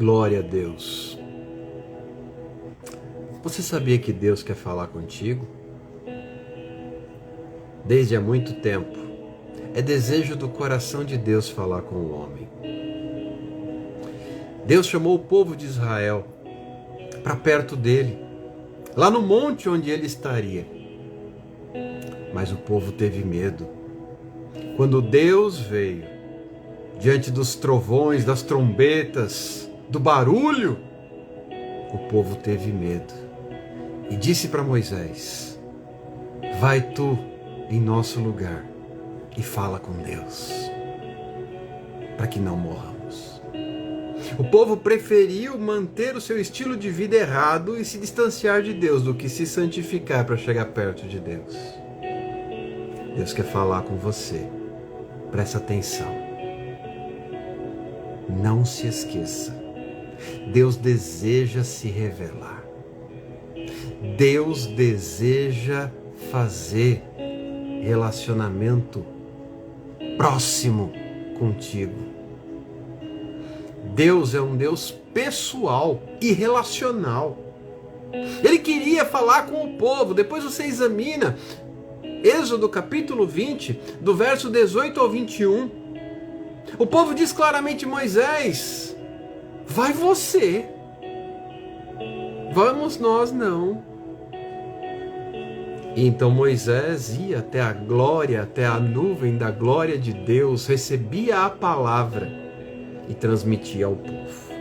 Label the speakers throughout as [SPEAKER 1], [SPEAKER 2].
[SPEAKER 1] Glória a Deus. Você sabia que Deus quer falar contigo? Desde há muito tempo, é desejo do coração de Deus falar com o homem. Deus chamou o povo de Israel para perto dele, lá no monte onde ele estaria. Mas o povo teve medo. Quando Deus veio, diante dos trovões, das trombetas, do barulho, o povo teve medo. E disse para Moisés: vai tu em nosso lugar e fala com Deus, para que não morramos. O povo preferiu manter o seu estilo de vida errado e se distanciar de Deus do que se santificar para chegar perto de Deus. Deus quer falar com você. Presta atenção. Não se esqueça. Deus deseja se revelar. Deus deseja fazer relacionamento próximo contigo. Deus é um Deus pessoal e relacional. Ele queria falar com o povo. Depois você examina Êxodo capítulo 20, do verso 18 ao 21. O povo diz claramente: Moisés, vai você. Vamos nós não. E então Moisés ia até a glória, até a nuvem da glória de Deus, recebia a palavra e transmitia ao povo.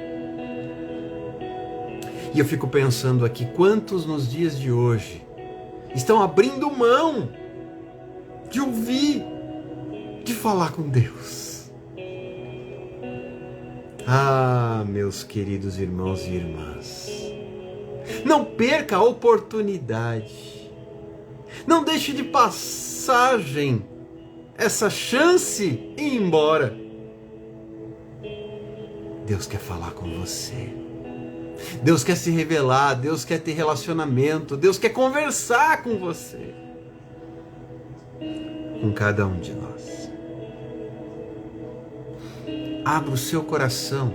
[SPEAKER 1] E eu fico pensando aqui, quantos nos dias de hoje estão abrindo mão de ouvir, de falar com Deus? Ah, meus queridos irmãos e irmãs, não perca a oportunidade. Não deixe de passagem essa chance e ir embora. Deus quer falar com você. Deus quer se revelar. Deus quer ter relacionamento. Deus quer conversar com você. Com cada um de nós. Abra o seu coração.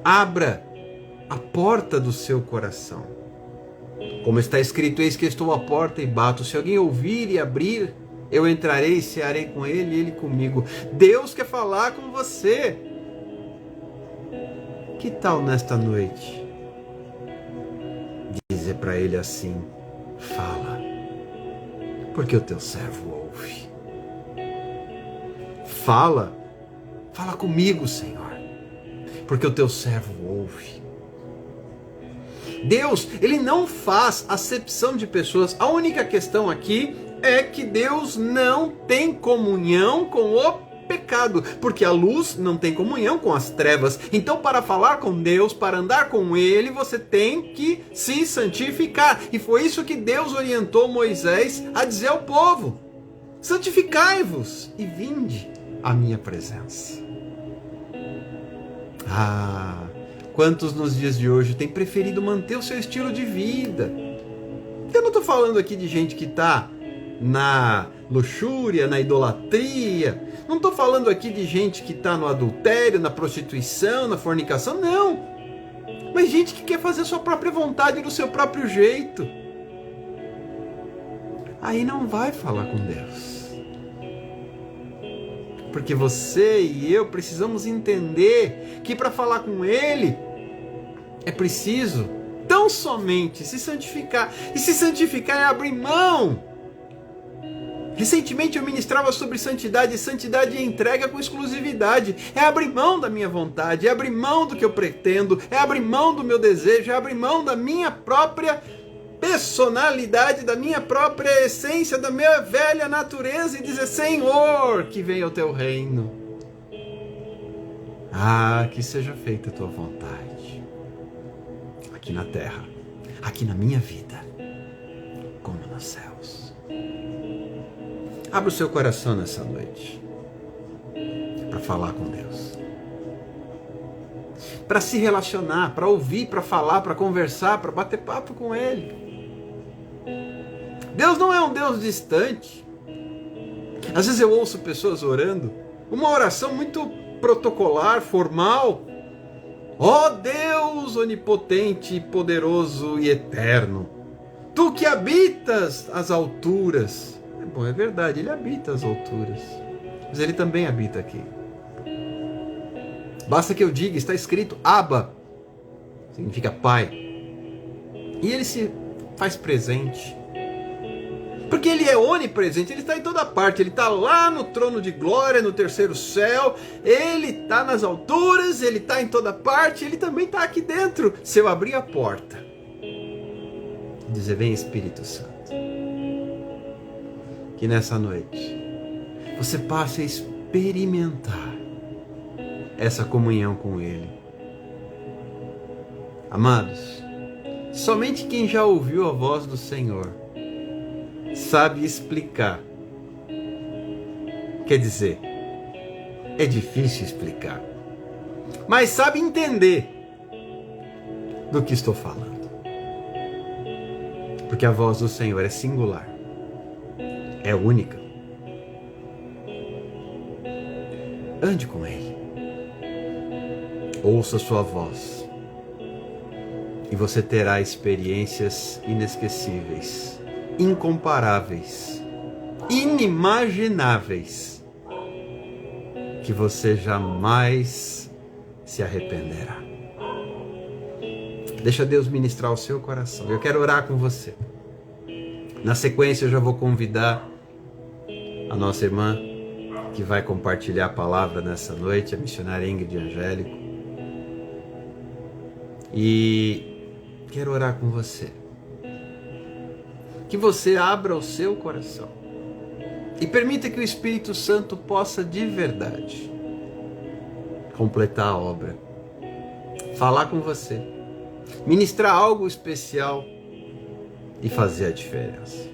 [SPEAKER 1] Abra a porta do seu coração. Como está escrito: eis que estou à porta e bato. Se alguém ouvir e abrir, eu entrarei e cearei com ele e ele comigo. Deus quer falar com você. Que tal nesta noite dizer para ele assim: fala, porque o teu servo ouve. Fala comigo, Senhor, porque o teu servo ouve. Deus, ele não faz acepção de pessoas. A única questão aqui é que Deus não tem comunhão com o pecado, porque a luz não tem comunhão com as trevas. Então, para falar com Deus, para andar com Ele, você tem que se santificar. E foi isso que Deus orientou Moisés a dizer ao povo: santificai-vos e vinde à minha presença. Ah, quantos nos dias de hoje têm preferido manter o seu estilo de vida? Eu não estou falando aqui de gente que está na luxúria, na idolatria. Não estou falando aqui de gente que está no adultério, na prostituição, na fornicação. Não. Mas gente que quer fazer a sua própria vontade do seu próprio jeito. Aí não vai falar com Deus. Porque você e eu precisamos entender que para falar com Ele é preciso tão somente se santificar. E se santificar é abrir mão. Recentemente eu ministrava sobre santidade, e santidade é entrega com exclusividade. É abrir mão da minha vontade, é abrir mão do que eu pretendo, é abrir mão do meu desejo, é abrir mão da minha própria personalidade, da minha própria essência, da minha velha natureza e dizer: Senhor, que venha o teu reino. Ah, que seja feita a tua vontade. Aqui na terra, aqui na minha vida, como nos céus. Abra o seu coração nessa noite para falar com Deus, para se relacionar, para ouvir, para falar, para conversar, para bater papo com Ele. Deus não é um Deus distante. Às vezes eu ouço pessoas orando, uma oração muito protocolar, formal, Ó Deus onipotente, poderoso e eterno, tu que habitas as alturas. É verdade, ele habita as alturas, mas ele também habita aqui. Basta que eu diga, está escrito Abba, significa pai. E ele se faz presente. Porque ele é onipresente, ele está em toda parte. Ele está lá no trono de glória, no terceiro céu. Ele está nas alturas, ele está em toda parte. Ele também está aqui dentro. Se eu abrir a porta, dizer, vem Espírito Santo, que nessa noite você passe a experimentar essa comunhão com Ele. Amados, somente quem já ouviu a voz do Senhor sabe explicar. Quer dizer, é difícil explicar, mas sabe entender do que estou falando. Porque a voz do Senhor é singular, é única. Ande com Ele, ouça sua voz, e você terá experiências inesquecíveis, incomparáveis, inimagináveis, que você jamais se arrependerá. Deixa Deus ministrar o seu coração. Eu quero orar com você. Na sequência eu já vou convidar a nossa irmã que vai compartilhar a palavra nessa noite, a missionária Ingrid Angélico. E quero orar com você. Que você abra o seu coração e permita que o Espírito Santo possa de verdade completar a obra, falar com você, ministrar algo especial e fazer a diferença.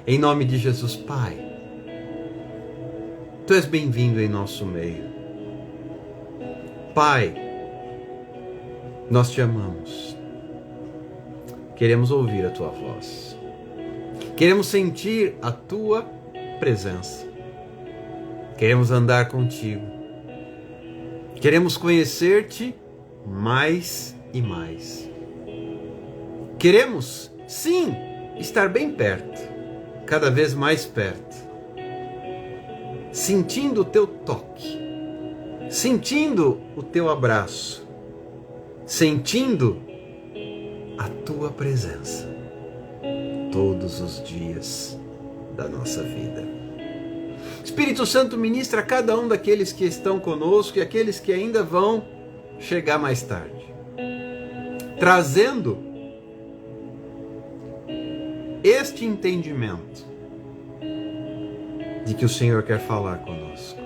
[SPEAKER 1] Em nome de Jesus, Pai, Tu és bem-vindo em nosso meio. Pai, nós Te amamos. Queremos ouvir a Tua voz. Queremos sentir a Tua presença. Queremos andar contigo. Queremos conhecer-te mais e mais. Queremos, sim, estar bem perto, cada vez mais perto, sentindo o Teu toque, sentindo o Teu abraço, sentindo a Tua presença todos os dias da nossa vida. Espírito Santo, ministra a cada um daqueles que estão conosco e aqueles que ainda vão chegar mais tarde, trazendo este entendimento de que o Senhor quer falar conosco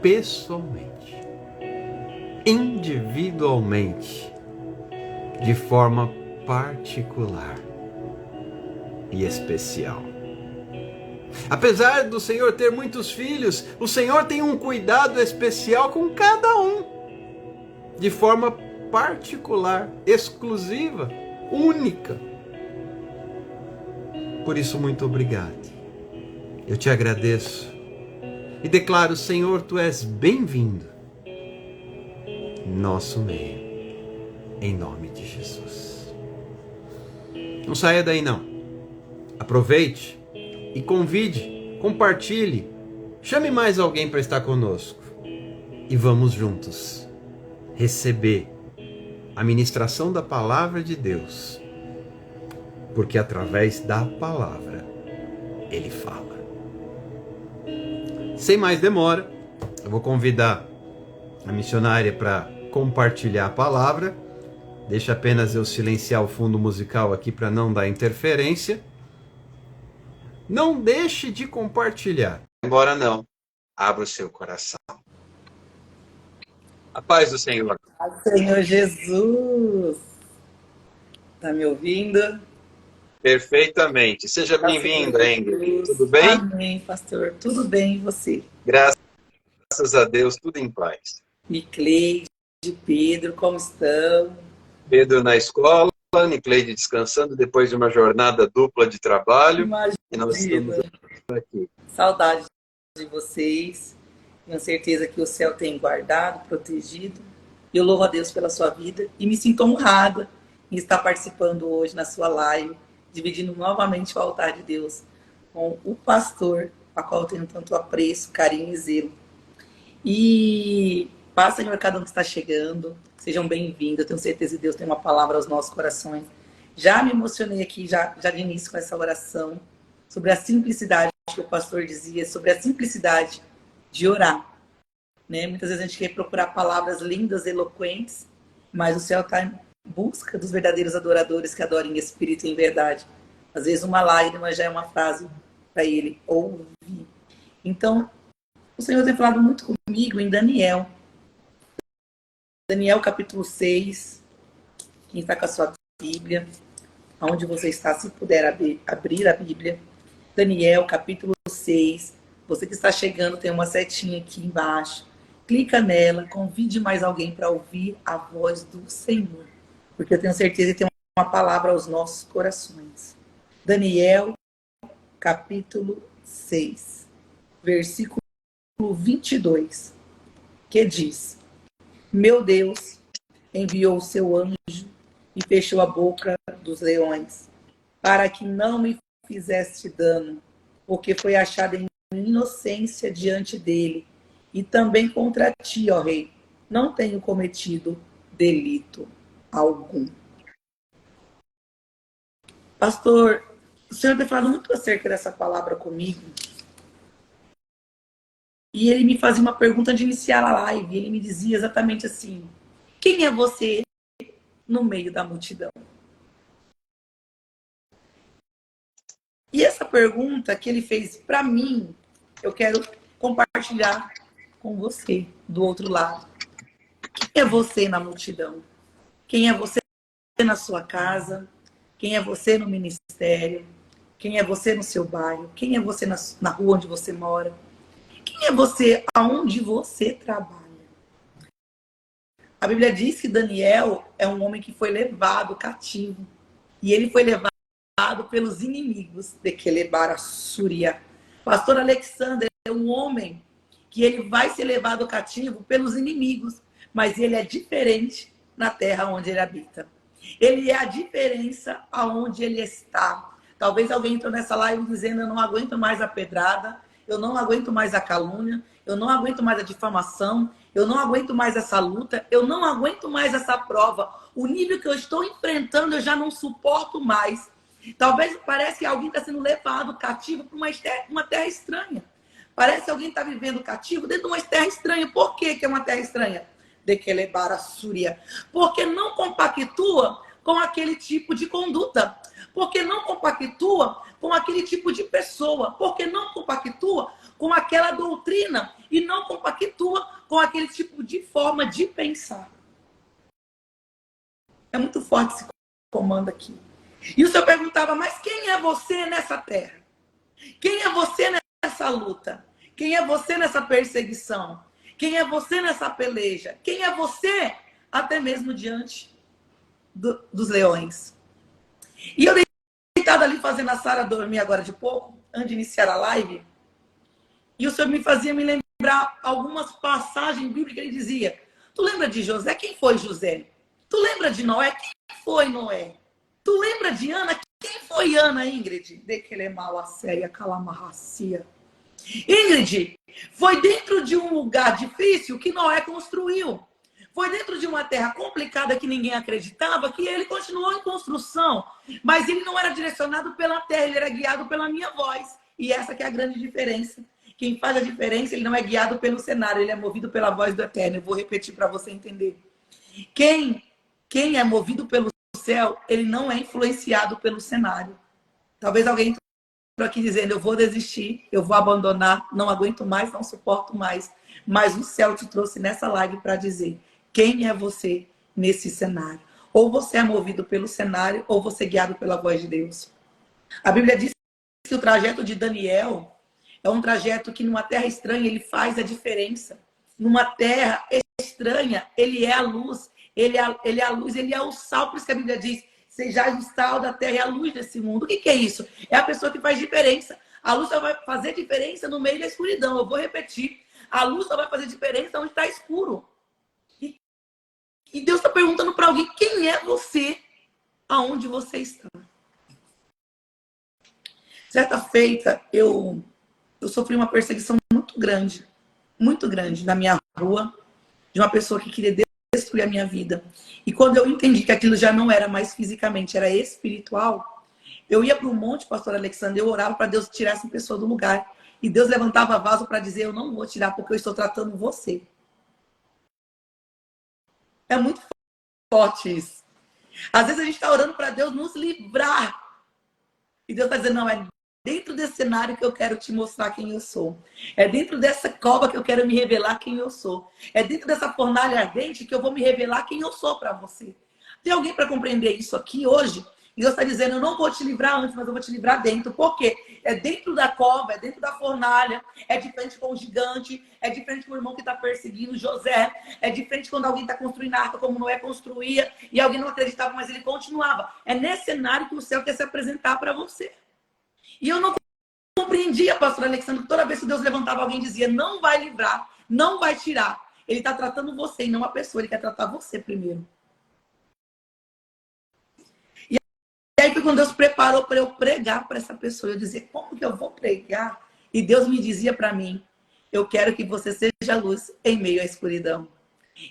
[SPEAKER 1] pessoalmente, individualmente, de forma particular e especial. Apesar do Senhor ter muitos filhos, o Senhor tem um cuidado especial com cada um, de forma particular, exclusiva, única. Por isso, muito obrigado. Eu te agradeço e declaro, Senhor, Tu és bem-vindo em nosso meio, em nome de Jesus. Não saia daí não. Aproveite e convide, compartilhe, chame mais alguém para estar conosco e vamos juntos receber a ministração da palavra de Deus, porque através da palavra Ele fala. Sem mais demora, eu vou convidar a missionária para compartilhar a palavra. Deixa apenas eu silenciar o fundo musical aqui para não dar interferência. Não deixe de compartilhar. Embora não, abra o seu coração. A paz do Senhor.
[SPEAKER 2] Senhor Jesus, tá me ouvindo?
[SPEAKER 1] Perfeitamente. Seja bem-vinda, Ingrid. Tudo bem?
[SPEAKER 2] Amém, pastor. Tudo bem, e você?
[SPEAKER 1] Graças a Deus, tudo em paz.
[SPEAKER 2] Nicleide, Pedro, como estão?
[SPEAKER 1] Pedro na escola, Nicleide descansando depois de uma jornada dupla de trabalho.
[SPEAKER 2] Imagina.
[SPEAKER 1] E nós estamos aqui.
[SPEAKER 2] Saudade de vocês. Tenho certeza que o céu tem guardado, protegido. Eu louvo a Deus pela sua vida e me sinto honrada em estar participando hoje na sua live, dividindo novamente o altar de Deus com o pastor, a qual eu tenho tanto apreço, carinho e zelo. E paz, Senhor, cada um que está chegando. Sejam bem-vindos. Eu tenho certeza que Deus tem uma palavra aos nossos corações. Já me emocionei aqui, já de início com essa oração, sobre a simplicidade que o pastor dizia, sobre a simplicidade de orar. Né? Muitas vezes a gente quer procurar palavras lindas, eloquentes, mas o céu está em busca dos verdadeiros adoradores que adoram em espírito e em verdade. Às vezes uma lágrima já é uma frase para ele ouvir. Então, o Senhor tem falado muito comigo em Daniel. Daniel capítulo 6. Quem está com a sua Bíblia, aonde você está, se puder abrir a Bíblia. Daniel capítulo 6. Você que está chegando, tem uma setinha aqui embaixo. Clica nela, convide mais alguém para ouvir a voz do Senhor. Porque eu tenho certeza que tem uma palavra aos nossos corações. Daniel capítulo 6. Versículo 22, que diz: Meu Deus enviou o seu anjo e fechou a boca dos leões, para que não me fizesse dano, porque foi achada em inocência diante dele, e também contra ti, ó rei, não tenho cometido delito algum. Pastor, o senhor tem falado muito acerca dessa palavra comigo, e ele me fazia uma pergunta de iniciar a live. Ele me dizia exatamente assim: quem é você no meio da multidão? E essa pergunta que ele fez para mim, eu quero compartilhar com você do outro lado. Quem é você na multidão? Quem é você na sua casa? Quem é você no ministério? Quem é você no seu bairro? Quem é você na rua onde você mora? Quem é você aonde você trabalha? A Bíblia diz que Daniel é um homem que foi levado cativo. E ele foi levado pelos inimigos de Quelebara Súria. Pastor Alexandre é um homem que ele vai ser levado cativo pelos inimigos, mas ele é diferente na terra onde ele habita. Ele é a diferença aonde ele está. Talvez alguém entrou nessa live dizendo: eu não aguento mais a pedrada, eu não aguento mais a calúnia, eu não aguento mais a difamação, eu não aguento mais essa luta, eu não aguento mais essa prova. O nível que eu estou enfrentando eu já não suporto mais. Talvez parece que alguém está sendo levado cativo para uma terra estranha. Parece que alguém está vivendo cativo dentro de uma terra estranha. Por que é uma terra estranha? De Quelebara Súria. Porque não compactua com aquele tipo de conduta. Porque não compactua com aquele tipo de pessoa. Porque não compactua com aquela doutrina. E não compactua com aquele tipo de forma de pensar. É muito forte esse comando aqui. E o Senhor perguntava: mas quem é você nessa terra? Quem é você nessa luta? Quem é você nessa perseguição? Quem é você nessa peleja? Quem é você até mesmo diante dos leões? E eu deitado ali fazendo a Sara dormir agora de pouco, antes de iniciar a live, e o Senhor me fazia me lembrar algumas passagens bíblicas. Ele dizia: tu lembra de José? Quem foi José? Tu lembra de Noé? Quem foi Noé? Tu lembra de Ana? Quem foi Ana, Ingrid? De que ele é mal a séria, calamarracia. Ingrid, foi dentro de um lugar difícil que Noé construiu. Foi dentro de uma terra complicada que ninguém acreditava que ele continuou em construção. Mas ele não era direcionado pela terra, ele era guiado pela minha voz. E essa que é a grande diferença. Quem faz a diferença, ele não é guiado pelo cenário, ele é movido pela voz do Eterno. Eu vou repetir para você entender. Quem é movido pelo céu, ele não é influenciado pelo cenário. Talvez alguém entrou aqui dizendo: eu vou desistir, eu vou abandonar, não aguento mais, não suporto mais. Mas o céu te trouxe nessa live para dizer: quem é você nesse cenário? Ou você é movido pelo cenário, ou você é guiado pela voz de Deus. A Bíblia diz que o trajeto de Daniel é um trajeto que numa terra estranha ele faz a diferença. Numa terra estranha, ele é a luz. Ele é a luz, ele é o sal. Por isso que a Bíblia diz: sejais o sal da terra e a luz desse mundo. O que é isso? É a pessoa que faz diferença. A luz só vai fazer diferença no meio da escuridão. Eu vou repetir: a luz só vai fazer diferença onde está escuro. E Deus está perguntando para alguém, quem é você? Aonde você está? Certa feita, eu sofri uma perseguição muito grande na minha rua, de uma pessoa que queria destruir a minha vida. E quando eu entendi que aquilo já não era mais fisicamente, era espiritual, eu ia para o monte, pastor Alexandre, eu orava para Deus tirar essa pessoa do lugar. E Deus levantava vaso para dizer, eu não vou tirar porque eu estou tratando você. É muito forte isso. Às vezes a gente está orando para Deus nos livrar. E Deus está dizendo, não, é dentro desse cenário que eu quero te mostrar quem eu sou. É dentro dessa cova que eu quero me revelar quem eu sou. É dentro dessa fornalha ardente que eu vou me revelar quem eu sou para você. Tem alguém para compreender isso aqui hoje? E Deus está dizendo, eu não vou te livrar antes, mas eu vou te livrar dentro. Por quê? É dentro da cova, é dentro da fornalha, é de frente com o gigante, é de frente com o irmão que está perseguindo José, é de frente quando alguém está construindo a arca como Noé construía, e alguém não acreditava, mas ele continuava. É nesse cenário que o céu quer se apresentar para você. E eu não compreendia, pastor Alexandre, que toda vez que Deus levantava alguém dizia, não vai livrar, não vai tirar. Ele está tratando você e não a pessoa, ele quer tratar você primeiro. E aí foi quando Deus preparou para eu pregar para essa pessoa. Eu dizia, como que eu vou pregar? E Deus me dizia para mim, eu quero que você seja luz em meio à escuridão.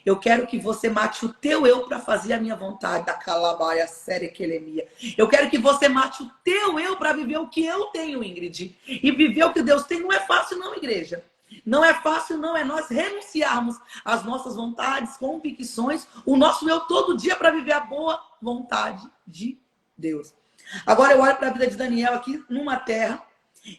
[SPEAKER 2] Eu quero que você mate o teu eu para fazer a minha vontade. Da calabaia, séria quelemia. Eu quero que você mate o teu eu para viver o que eu tenho, Ingrid. E viver o que Deus tem não é fácil não, igreja. Não é fácil não, é nós renunciarmos às nossas vontades, convicções, o nosso eu todo dia para viver a boa vontade de Deus. Agora eu olho para a vida de Daniel aqui numa terra,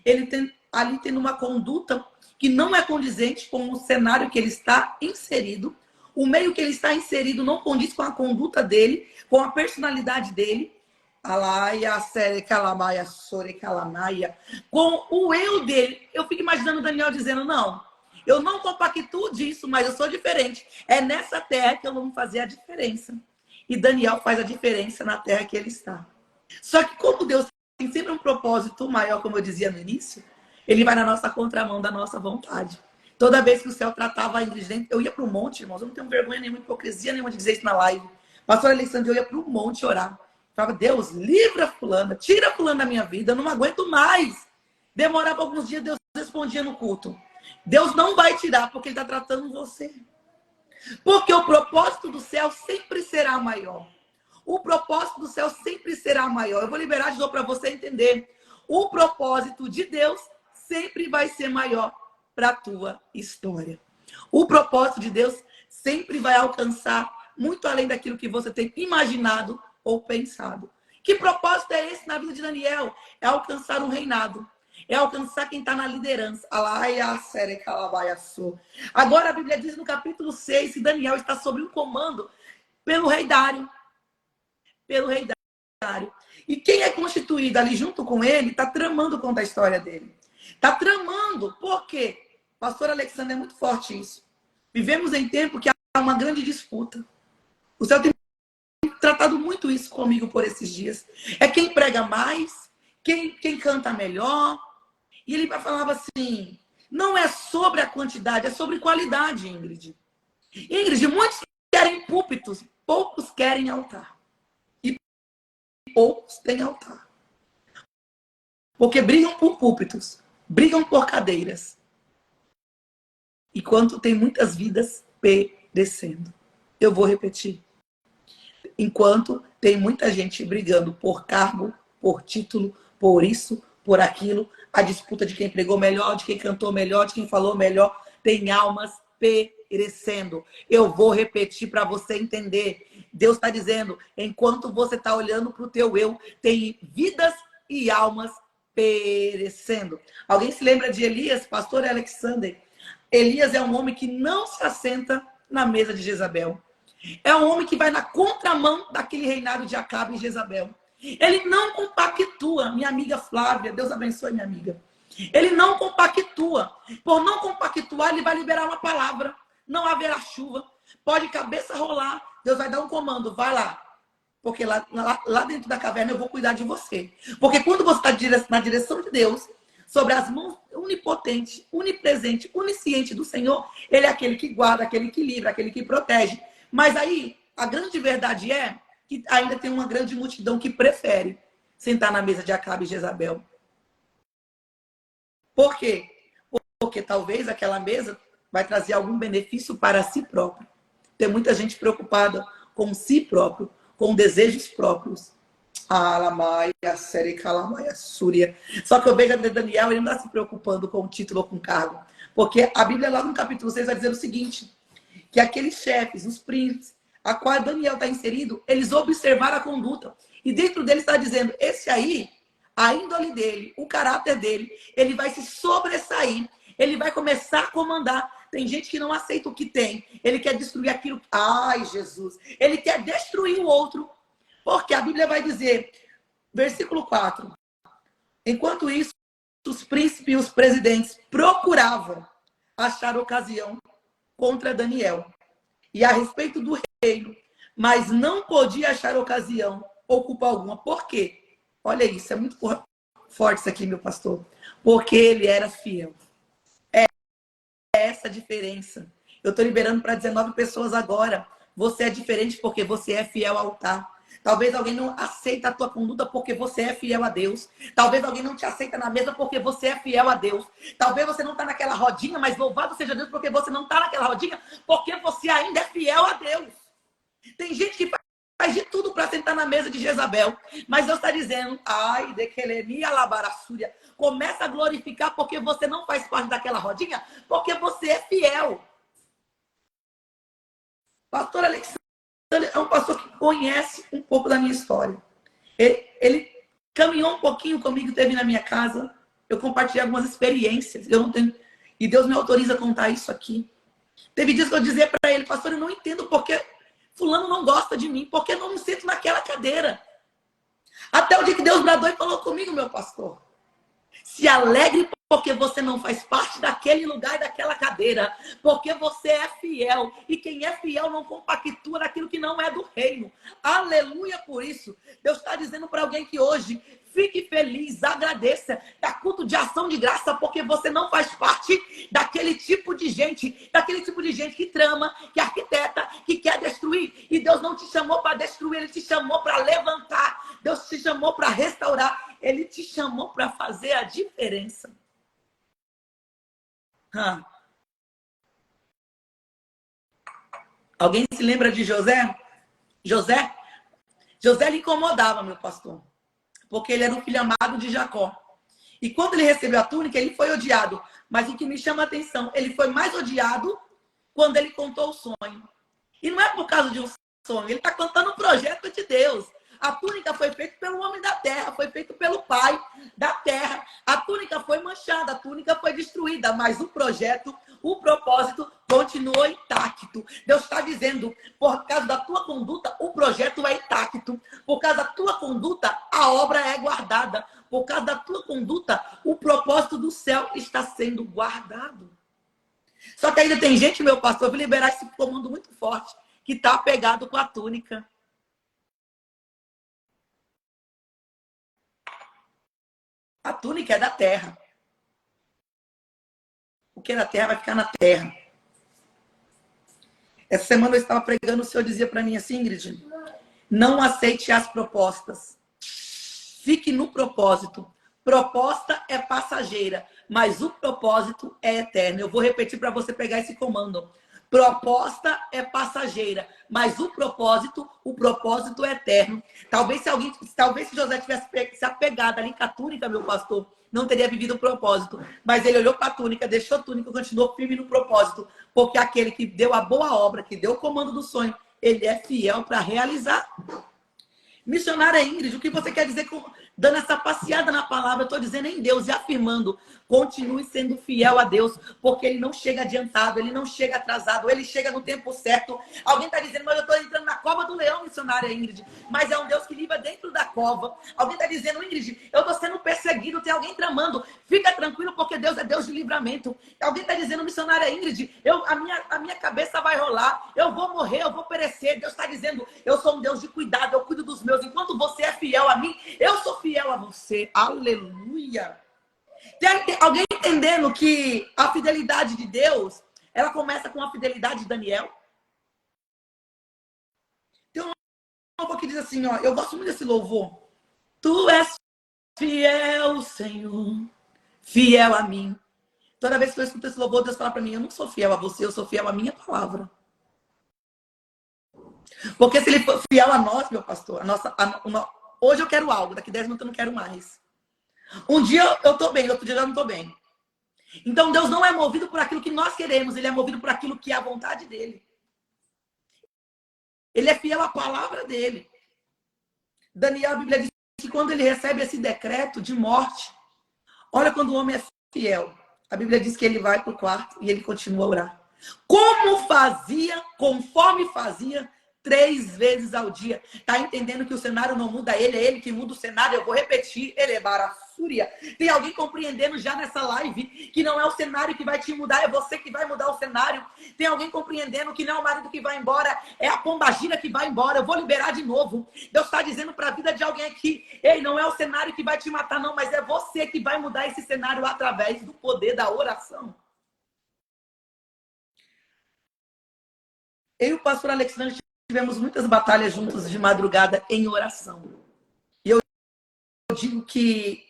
[SPEAKER 2] ele tem ali tendo uma conduta que não é condizente com o cenário que ele está inserido. O meio que ele está inserido não condiz com a conduta dele, com a personalidade dele. Alaia, sere, calamaia, sore, calamaia. Com o eu dele. Eu fico imaginando Daniel dizendo, não, eu não compactuo disso, mas eu sou diferente. É nessa terra que eu vou fazer a diferença. E Daniel faz a diferença na terra que ele está. Só que como Deus tem sempre um propósito maior, como eu dizia no início, ele vai na nossa contramão da nossa vontade. Toda vez que o céu tratava a Ingrid, eu ia para o monte, irmãos, eu não tenho vergonha nenhuma, hipocrisia nenhuma de dizer isso na live. Pastor Alexandre, eu ia para o monte orar. Falava, Deus, livra fulana, tira fulana da minha vida, eu não aguento mais. Demorava alguns dias, Deus respondia no culto. Deus não vai tirar, porque ele está tratando você. Porque o propósito do céu sempre será maior. O propósito do céu sempre será maior. Eu vou liberar de novo para você entender. O propósito de Deus sempre vai ser maior para a tua história. O propósito de Deus sempre vai alcançar muito além daquilo que você tem imaginado ou pensado. Que propósito é esse na vida de Daniel? É alcançar um reinado. É alcançar quem está na liderança. Agora a Bíblia diz no capítulo 6 que Daniel está sob um comando pelo rei Dário. Pelo rei Dário. E quem é constituído ali junto com ele está tramando contra a história dele. Está tramando. Por quê? Pastor Alexandre, é muito forte isso. Vivemos em tempo que há uma grande disputa. O céu tem tratado muito isso comigo por esses dias. É quem prega mais, quem canta melhor. E ele falava assim, não é sobre a quantidade, é sobre qualidade, Ingrid. Ingrid, muitos querem púlpitos, poucos querem altar. E poucos têm altar. Porque brigam por púlpitos, brigam por cadeiras. Enquanto tem muitas vidas perecendo. Eu vou repetir. Enquanto tem muita gente brigando por cargo, por título, por isso, por aquilo, a disputa de quem pregou melhor, de quem cantou melhor, de quem falou melhor, tem almas perecendo. Eu vou repetir para você entender. Deus está dizendo, enquanto você está olhando para o teu eu, tem vidas e almas perecendo. Alguém se lembra de Elias, pastor Alexander? Elias é um homem que não se assenta na mesa de Jezabel. É um homem que vai na contramão daquele reinado de Acabe e Jezabel. Ele não compactua, minha amiga Flávia, Deus abençoe minha amiga. Ele não compactua. Por não compactuar, ele vai liberar uma palavra. Não haverá chuva. Pode cabeça rolar. Deus vai dar um comando, vai lá. Porque lá dentro da caverna eu vou cuidar de você. Porque quando você está na direção de Deus, sobre as mãos onipotente, onipresente, onisciente do Senhor, ele é aquele que guarda, aquele que livra, aquele que protege. Mas aí, a grande verdade é que ainda tem uma grande multidão que prefere sentar na mesa de Acabe e Jezabel. Por quê? Porque talvez aquela mesa vai trazer algum benefício para si próprio. Tem muita gente preocupada com si próprio, com desejos próprios. Alamaia, Sericalamaia, Súria. Só que eu vejo a Daniel, ele não está se preocupando com o título ou com o cargo. Porque a Bíblia, lá no capítulo 6, vai dizer o seguinte: que aqueles chefes, os príncipes, a qual Daniel está inserido, eles observaram a conduta. E dentro dele está dizendo, esse aí, a índole dele, o caráter dele, ele vai se sobressair, ele vai começar a comandar. Tem gente que não aceita o que tem, ele quer destruir aquilo. Ai, Jesus! Ele quer destruir o outro, porque a Bíblia vai dizer, versículo 4, enquanto isso, os príncipes e os presidentes procuravam achar ocasião contra Daniel e a respeito do reino, mas não podia achar ocasião ou culpa alguma. Por quê? Olha isso, é muito forte isso aqui, meu pastor. Porque ele era fiel. É essa a diferença. Eu estou liberando para 19 pessoas agora. Você é diferente porque você é fiel ao altar. Talvez alguém não aceita a tua conduta porque você é fiel a Deus. Talvez alguém não te aceita na mesa porque você é fiel a Deus. Talvez você não está naquela rodinha, mas louvado seja Deus porque você não está naquela rodinha, porque você ainda é fiel a Deus. Tem gente que faz de tudo para sentar na mesa de Jezabel, mas Deus está dizendo, ai, dequelenia labarassúria, começa a glorificar porque você não faz parte daquela rodinha, porque você é fiel. Pastor Alexandre é um pastor que conhece um pouco da minha história. Ele caminhou um pouquinho comigo, esteve na minha casa. Eu compartilhei algumas experiências. Eu não tenho, e Deus me autoriza a contar isso aqui. Teve dias que eu dizia para ele, pastor, eu não entendo porque fulano não gosta de mim, porque eu não me sento naquela cadeira. Até o dia que Deus bradou e falou comigo, meu pastor. Se alegre porque você não faz parte daquele lugar e daquela cadeira. Porque você é fiel. E quem é fiel não compactua naquilo que não é do reino. Aleluia por isso. Deus está dizendo para alguém que hoje fique feliz, agradeça. É culto de ação de graça porque você não faz parte daquele tipo de gente. Daquele tipo de gente que trama, que arquiteta, que quer destruir. E Deus não te chamou para destruir, Ele te chamou para levantar. Deus te chamou para restaurar. Ele te chamou para fazer a diferença. Alguém se lembra de José? José lhe incomodava, meu pastor. Porque ele era o filho amado de Jacó. E quando ele recebeu a túnica, ele foi odiado. Mas o que me chama a atenção, ele foi mais odiado quando ele contou o sonho. E não é por causa de um sonho, ele está contando o projeto de Deus. A túnica foi feita pelo homem da terra, foi feita pelo pai da terra. A túnica foi manchada, a túnica foi destruída, mas o projeto, o propósito continuou intacto. Deus está dizendo, por causa da tua conduta, o projeto é intacto. Por causa da tua conduta, a obra é guardada. Por causa da tua conduta, o propósito do céu está sendo guardado. Só que ainda tem gente, meu pastor, eu vou liberar esse comando muito forte, que está apegado com a túnica. A túnica é da terra. O que é da terra vai ficar na terra. Essa semana eu estava pregando, o Senhor dizia para mim assim, Ingrid, não aceite as propostas. Fique no propósito. Proposta é passageira, mas o propósito é eterno. Eu vou repetir para você pegar esse comando. Proposta é passageira, mas o propósito é eterno. Talvez se José tivesse se apegado ali com a túnica, meu pastor, não teria vivido o propósito. Mas ele olhou para a túnica, deixou a túnica e continuou firme no propósito. Porque aquele que deu a boa obra, que deu o comando do sonho, ele é fiel para realizar. Missionária Ingrid, o que você quer dizer dando essa passeada na palavra? Eu estou dizendo em Deus e afirmando, continue sendo fiel a Deus, porque Ele não chega adiantado, Ele não chega atrasado, Ele chega no tempo certo. Alguém está dizendo, mas eu estou entrando na cova do leão, missionária Ingrid, mas é um Deus que livra dentro da cova. Alguém está dizendo, Ingrid, eu estou sendo perseguido, tem alguém tramando, fica tranquilo porque Deus é Deus de livramento. Alguém está dizendo, missionária Ingrid, a minha cabeça vai rolar, eu vou morrer, eu vou perecer. Deus está dizendo, eu sou um Deus de cuidado, eu cuido dos meus. Enquanto você é fiel a mim, eu sou fiel a você. Aleluia. Tem alguém entendendo que a fidelidade de Deus, ela começa com a fidelidade de Daniel? louvor que diz assim, ó, eu gosto muito desse louvor. Tu és fiel, Senhor, fiel a mim. Toda vez que eu escuto esse louvor, Deus fala para mim, eu não sou fiel a você, eu sou fiel à minha palavra. Porque se ele for fiel a nós, meu pastor, hoje eu quero algo, daqui 10 minutos eu não quero mais. Um dia eu tô bem, outro dia eu não tô bem. Então Deus não é movido por aquilo que nós queremos, ele é movido por aquilo que é a vontade dele. Ele é fiel à palavra dele. Daniel, a Bíblia diz que quando ele recebe esse decreto de morte, olha quando o homem é fiel. A Bíblia diz que ele vai para o quarto e ele continua a orar. Como fazia, conforme fazia, 3 vezes ao dia. Tá entendendo que o cenário não muda ele, é ele que muda o cenário. Eu vou repetir, ele é Barassúria. Tem alguém compreendendo já nessa live que não é o cenário que vai te mudar, é você que vai mudar o cenário. Tem alguém compreendendo que não é o marido que vai embora, é a pombagira que vai embora. Eu vou liberar de novo. Deus está dizendo para a vida de alguém aqui, ei, não é o cenário que vai te matar não, mas é você que vai mudar esse cenário através do poder da oração. Eu e o pastor Alexandre tivemos muitas batalhas juntos de madrugada em oração. E eu digo que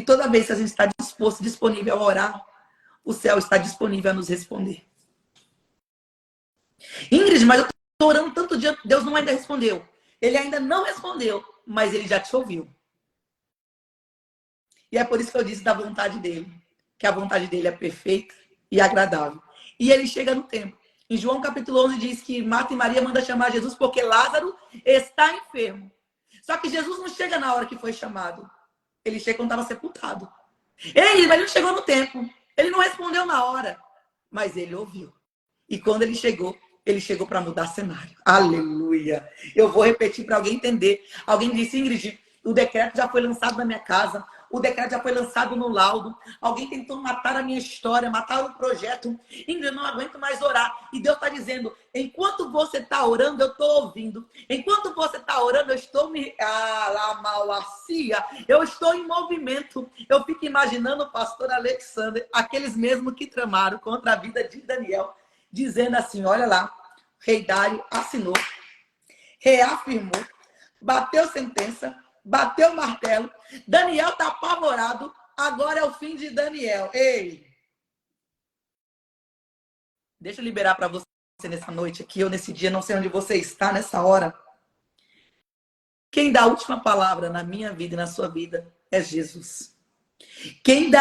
[SPEAKER 2] toda vez que a gente está disposto, disponível a orar, o céu está disponível a nos responder. Ingrid, mas eu estou orando tanto dia, Deus não ainda respondeu. Ele ainda não respondeu, mas ele já te ouviu. E é por isso que eu disse da vontade dele, que a vontade dele é perfeita e agradável. E ele chega no tempo. Em João capítulo 11 diz que Marta e Maria mandam chamar Jesus porque Lázaro está enfermo. Só que Jesus não chega na hora que foi chamado. Ele chega quando estava sepultado. Ele não chegou no tempo. Ele não respondeu na hora. Mas ele ouviu. E quando ele chegou para mudar cenário. Aleluia. Eu vou repetir para alguém entender. Alguém disse, Ingrid, o decreto já foi lançado na minha casa. O decreto já foi lançado no laudo. Alguém tentou matar a minha história, matar o projeto. Ingrid, eu não aguento mais orar. E Deus está dizendo, enquanto você está orando, eu estou ouvindo. Enquanto você está orando, eu estou eu estou em movimento. Eu fico imaginando o pastor Alexandre, aqueles mesmos que tramaram contra a vida de Daniel, dizendo assim, olha lá, rei Dário assinou, reafirmou, bateu sentença, bateu o martelo. Daniel está apavorado. Agora é o fim de Daniel. Ei! Deixa eu liberar para você nessa noite aqui, ou nesse dia, não sei onde você está nessa hora. Quem dá a última palavra na minha vida e na sua vida é Jesus. Quem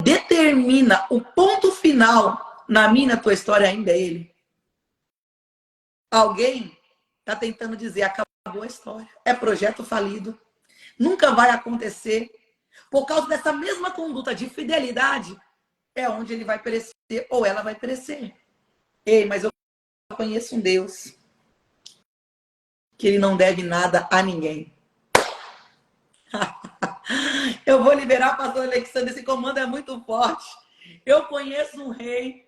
[SPEAKER 2] determina o ponto final na minha e na tua história ainda é Ele. Alguém está tentando dizer, acabou a história. É projeto falido. Nunca vai acontecer. Por causa dessa mesma conduta de fidelidade, é onde ele vai perecer ou ela vai perecer. Ei, mas eu conheço um Deus que ele não deve nada a ninguém. Eu vou liberar, pastor Alexandre, esse comando é muito forte. Eu conheço um rei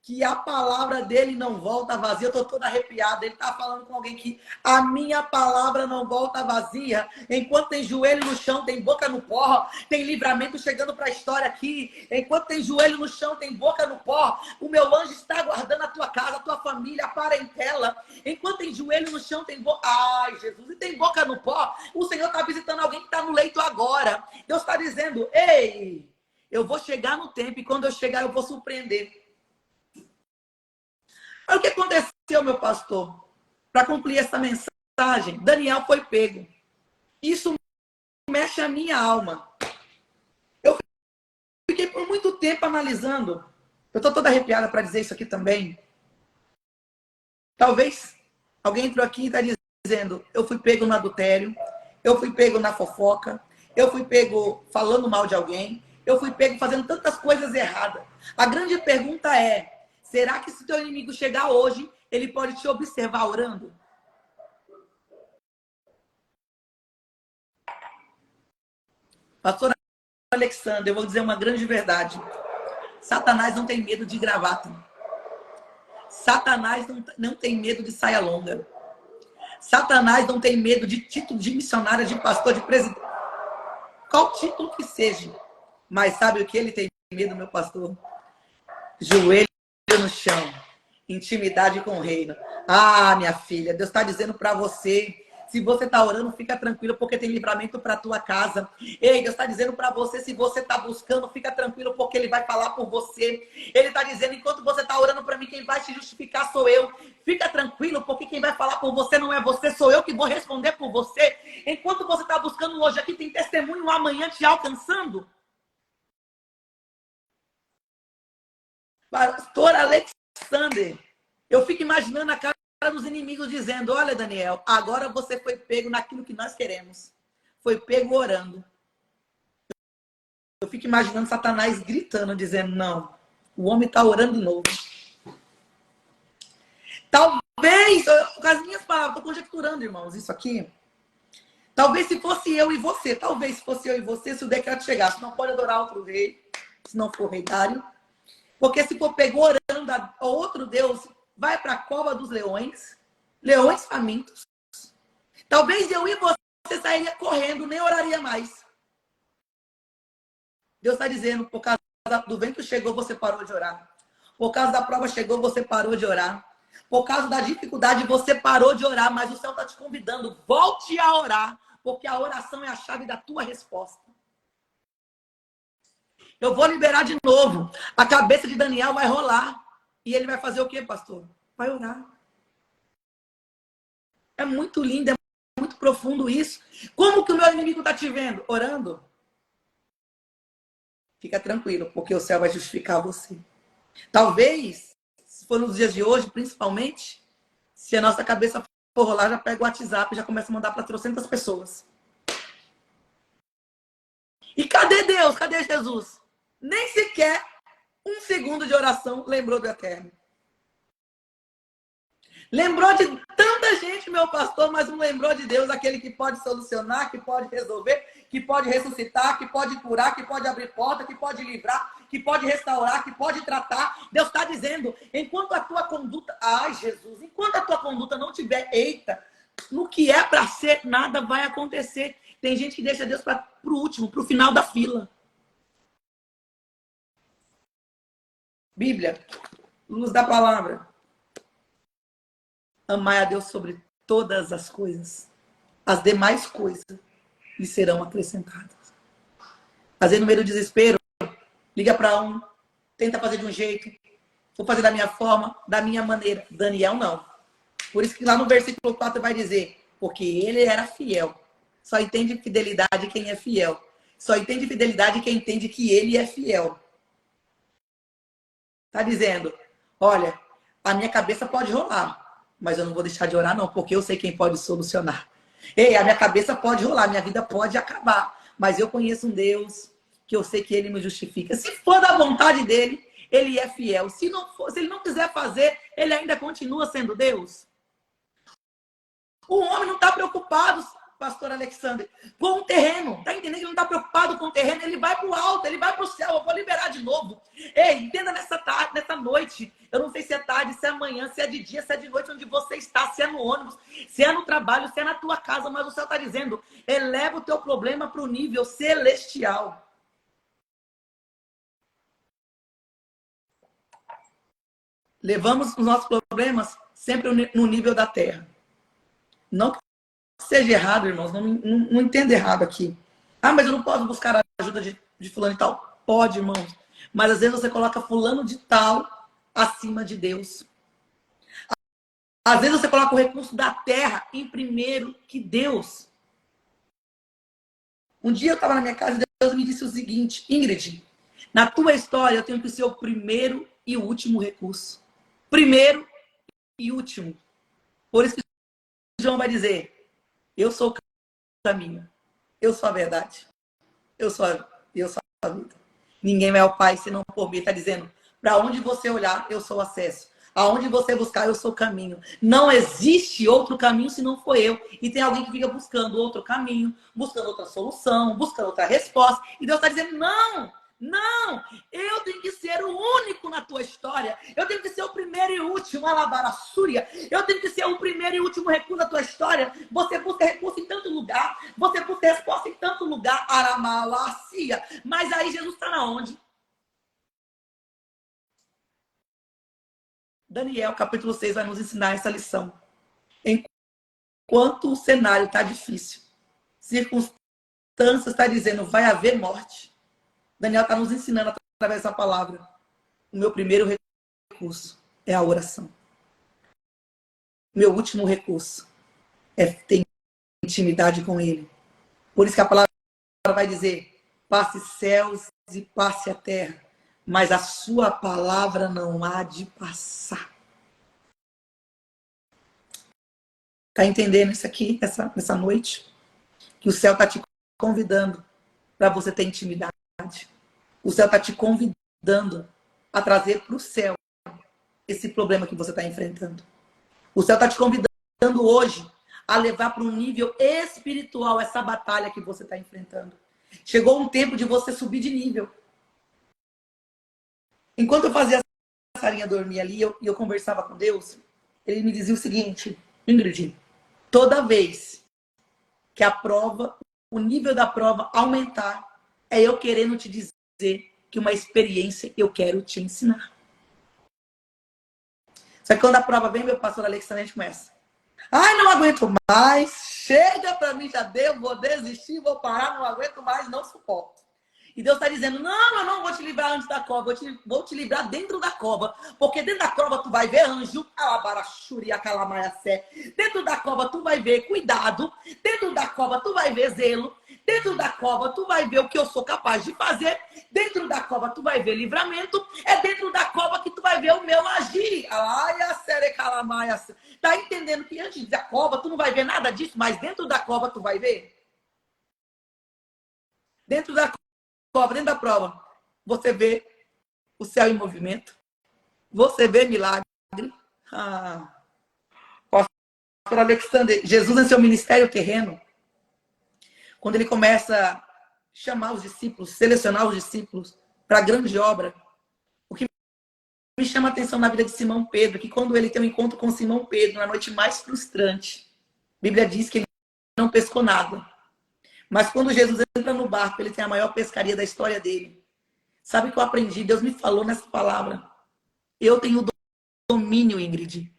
[SPEAKER 2] que a palavra dele não volta vazia. Eu estou toda arrepiada. Ele está falando com alguém que a minha palavra não volta vazia. Enquanto tem joelho no chão, tem boca no pó. Tem livramento chegando para a história aqui. Enquanto tem joelho no chão, tem boca no pó. O meu anjo está guardando a tua casa, a tua família, a parentela. Enquanto tem joelho no chão, tem boca... Ai, Jesus, e tem boca no pó. O Senhor está visitando alguém que está no leito agora. Deus está dizendo, ei, eu vou chegar no tempo e quando eu chegar eu vou surpreender. Olha o que aconteceu, meu pastor. Para concluir essa mensagem, Daniel foi pego. Isso mexe a minha alma. Eu fiquei por muito tempo analisando. Eu estou toda arrepiada para dizer isso aqui também. Talvez alguém entrou aqui e está dizendo, eu fui pego no adultério, eu fui pego na fofoca, eu fui pego falando mal de alguém, eu fui pego fazendo tantas coisas erradas. A grande pergunta é, será que se teu inimigo chegar hoje, ele pode te observar orando? Pastor Alexandre, eu vou dizer uma grande verdade. Satanás não tem medo de gravata. Satanás não tem medo de saia longa. Satanás não tem medo de título de missionária, de pastor, de presidente. Qual título que seja. Mas sabe o que ele tem medo, meu pastor? Joelho no chão Intimidade com o reino. Ah, minha filha, Deus está dizendo para você. Se você está orando, fica tranquilo, porque tem livramento para a tua casa. Ei, Deus está dizendo para você, se você está buscando, fica tranquilo, porque Ele vai falar por você. Ele está dizendo, enquanto você está orando para mim, quem vai te justificar sou eu. Fica tranquilo, porque quem vai falar por você não é você, sou eu que vou responder por você. Enquanto você está buscando hoje aqui, tem testemunho amanhã te alcançando. Pastor Alexander, eu fico imaginando a cara dos inimigos dizendo, olha, Daniel, agora você foi pego naquilo que nós queremos. Foi pego orando. Eu fico imaginando Satanás gritando, dizendo, não, o homem está orando de novo. Talvez, com as minhas palavras, estou conjecturando, irmãos, isso aqui. Talvez se fosse eu e você, talvez se fosse eu e você, se o decreto chegasse, não pode adorar outro rei, se não for rei Dário. Porque se for pego orando a outro Deus, vai para a cova dos leões, leões famintos. Talvez eu e você sairia correndo, nem oraria mais. Deus está dizendo, por causa do vento chegou, você parou de orar. Por causa da prova chegou, você parou de orar. Por causa da dificuldade, você parou de orar, mas o céu está te convidando, volte a orar, porque a oração é a chave da tua resposta. Eu vou liberar de novo. A cabeça de Daniel vai rolar. E ele vai fazer o quê, pastor? Vai orar. É muito lindo, é muito profundo isso. Como que o meu inimigo está te vendo? Orando? Fica tranquilo, porque o céu vai justificar você. Talvez, se for nos dias de hoje, principalmente, se a nossa cabeça for rolar, já pega o WhatsApp e já começa a mandar para 300 pessoas. E cadê Deus? Cadê Jesus? Nem sequer um segundo de oração lembrou do Eterno. Lembrou de tanta gente, meu pastor, mas não lembrou de Deus, aquele que pode solucionar, que pode resolver, que pode ressuscitar, que pode curar, que pode abrir porta, que pode livrar, que pode restaurar, que pode tratar. Deus está dizendo, enquanto a tua conduta... Ai, Jesus, enquanto a tua conduta não tiver, eita, no que é para ser, nada vai acontecer. Tem gente que deixa Deus para o último, para o final da fila. Bíblia, luz da palavra. Amai a Deus sobre todas as coisas. As demais coisas lhe serão acrescentadas. Às vezes, no meio do desespero, liga para um, tenta fazer de um jeito, vou fazer da minha forma, da minha maneira. Daniel não. Por isso que lá no versículo 4 vai dizer, porque ele era fiel. Só entende fidelidade quem é fiel. Só entende fidelidade quem entende que ele é fiel. Está dizendo, olha, a minha cabeça pode rolar, mas eu não vou deixar de orar não, porque eu sei quem pode solucionar. Ei, a minha cabeça pode rolar, minha vida pode acabar, mas eu conheço um Deus que eu sei que Ele me justifica. Se for da vontade dEle, Ele é fiel. Se não for, se Ele não quiser fazer, Ele ainda continua sendo Deus. O homem não está preocupado, pastor Alexander, com o terreno. Está entendendo que ele não está preocupado com o terreno? Ele vai para o alto, ele vai para o céu. Eu vou liberar de novo. Ei, entenda nessa tarde, nessa noite. Eu não sei se é tarde, se é amanhã, se é de dia, se é de noite, onde você está, se é no ônibus, se é no trabalho, se é na tua casa. Mas o céu está dizendo, eleva o teu problema para o nível celestial. Levamos os nossos problemas sempre no nível da terra. Não que seja errado, irmãos, não entenda errado aqui. Ah, mas eu não posso buscar a ajuda de fulano e tal. Pode, irmãos. Mas às vezes você coloca fulano de tal acima de Deus. Às vezes você coloca o recurso da terra em primeiro que Deus. Um dia eu estava na minha casa e Deus me disse o seguinte, Ingrid, na tua história eu tenho que ser o primeiro e o último recurso. Primeiro e último. Por isso que João vai dizer, eu sou o caminho, eu sou a verdade, eu sou a vida. Ninguém vai ao Pai senão por mim. Está dizendo, para onde você olhar, eu sou o acesso. Aonde você buscar, eu sou o caminho. Não existe outro caminho se não for eu. E tem alguém que fica buscando outro caminho, buscando outra solução, buscando outra resposta. E Deus está dizendo, não! Não, eu tenho que ser o único na tua história. Eu tenho que ser o primeiro e último, Alabarassúria. Eu tenho que ser o primeiro e último recurso da tua história. Você busca recurso em tanto lugar. Você busca resposta em tanto lugar, Aramalacia. Mas aí Jesus está na onde? Daniel, capítulo 6, vai nos ensinar essa lição. Enquanto o cenário está difícil, circunstâncias está dizendo, vai haver morte. Daniel está nos ensinando através da palavra. O meu primeiro recurso é a oração. Meu último recurso é ter intimidade com ele. Por isso que a palavra vai dizer, passe céus e passe a terra, mas a sua palavra não há de passar. Está entendendo isso aqui, essa noite? Que o céu está te convidando para você ter intimidade. O céu está te convidando a trazer para o céu esse problema que você está enfrentando. O céu está te convidando hoje a levar para um nível espiritual essa batalha que você está enfrentando. Chegou um tempo de você subir de nível. Enquanto eu fazia a Sarinha dormir ali, eu conversava com Deus, ele me dizia o seguinte, Ingrid, toda vez que a prova, o nível da prova aumentar, é eu querendo te dizer que uma experiência eu quero te ensinar. Só que quando a prova vem, meu pastor Alexandre, a gente começa. Ai, não aguento mais, chega pra mim, já deu, vou desistir, vou parar, não aguento mais, não suporto. E Deus está dizendo, não, eu não vou te livrar antes da cova, vou te livrar dentro da cova. Porque dentro da cova tu vai ver anjo, dentro da cova tu vai ver cuidado, dentro da cova tu vai ver zelo, dentro da cova tu vai ver o que eu sou capaz de fazer, dentro da cova tu vai ver livramento, é dentro da cova que tu vai ver o meu agir. Tá entendendo que antes da cova tu não vai ver nada disso, mas dentro da cova tu vai ver? Dentro da cova, dentro da prova, você vê o céu em movimento, você vê milagre. Pastor Alexandre, Jesus em seu ministério terreno, quando ele começa a chamar os discípulos, selecionar os discípulos para a grande obra, o que me chama a atenção na vida de Simão Pedro, que quando ele tem um encontro com Simão Pedro, na noite mais frustrante, a Bíblia diz que ele não pescou nada. Mas quando Jesus entra no barco, ele tem a maior pescaria da história dele. Sabe o que eu aprendi? Deus me falou nessa palavra. Eu tenho domínio, Ingrid.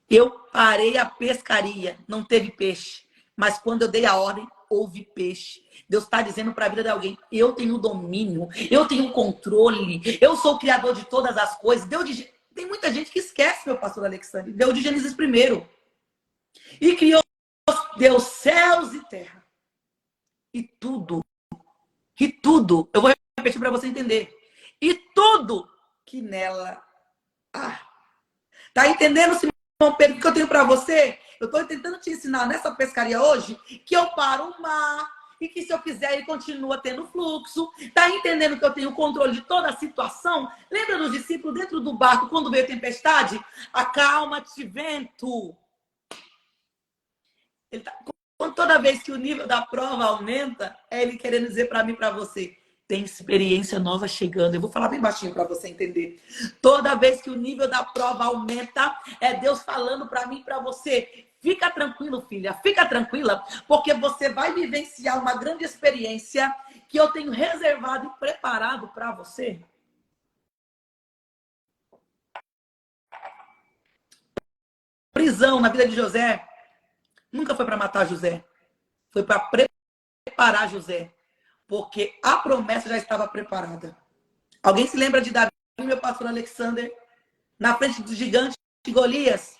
[SPEAKER 2] Eu parei a pescaria, não teve peixe. Mas quando eu dei a ordem, houve peixe. Deus está dizendo para a vida de alguém, eu tenho domínio, eu tenho controle, eu sou o criador de todas as coisas. Tem muita gente que esquece, meu pastor Alexandre. Deus de Gênesis primeiro. E criou Deus céus e terra. E tudo, eu vou repetir para você entender. E tudo que nela há. Tá entendendo, Simão Pedro, o que eu tenho para você? Eu estou tentando te ensinar nessa pescaria hoje que eu paro o mar e que se eu quiser ele continua tendo fluxo. Tá entendendo que eu tenho controle de toda a situação? Lembra dos discípulos dentro do barco quando veio a tempestade? Acalma-te, vento. Toda vez que o nível da prova aumenta, é ele querendo dizer para mim e para você, tem experiência nova chegando. Eu vou falar bem baixinho para você entender. Toda vez que o nível da prova aumenta, é Deus falando para mim e para você, fica tranquilo, filha, fica tranquila, porque você vai vivenciar uma grande experiência que eu tenho reservado e preparado para você. Prisão na vida de José nunca foi para matar José. Foi para preparar José. Porque a promessa já estava preparada. Alguém se lembra de Davi, meu pastor Alexander, na frente do gigante de Golias?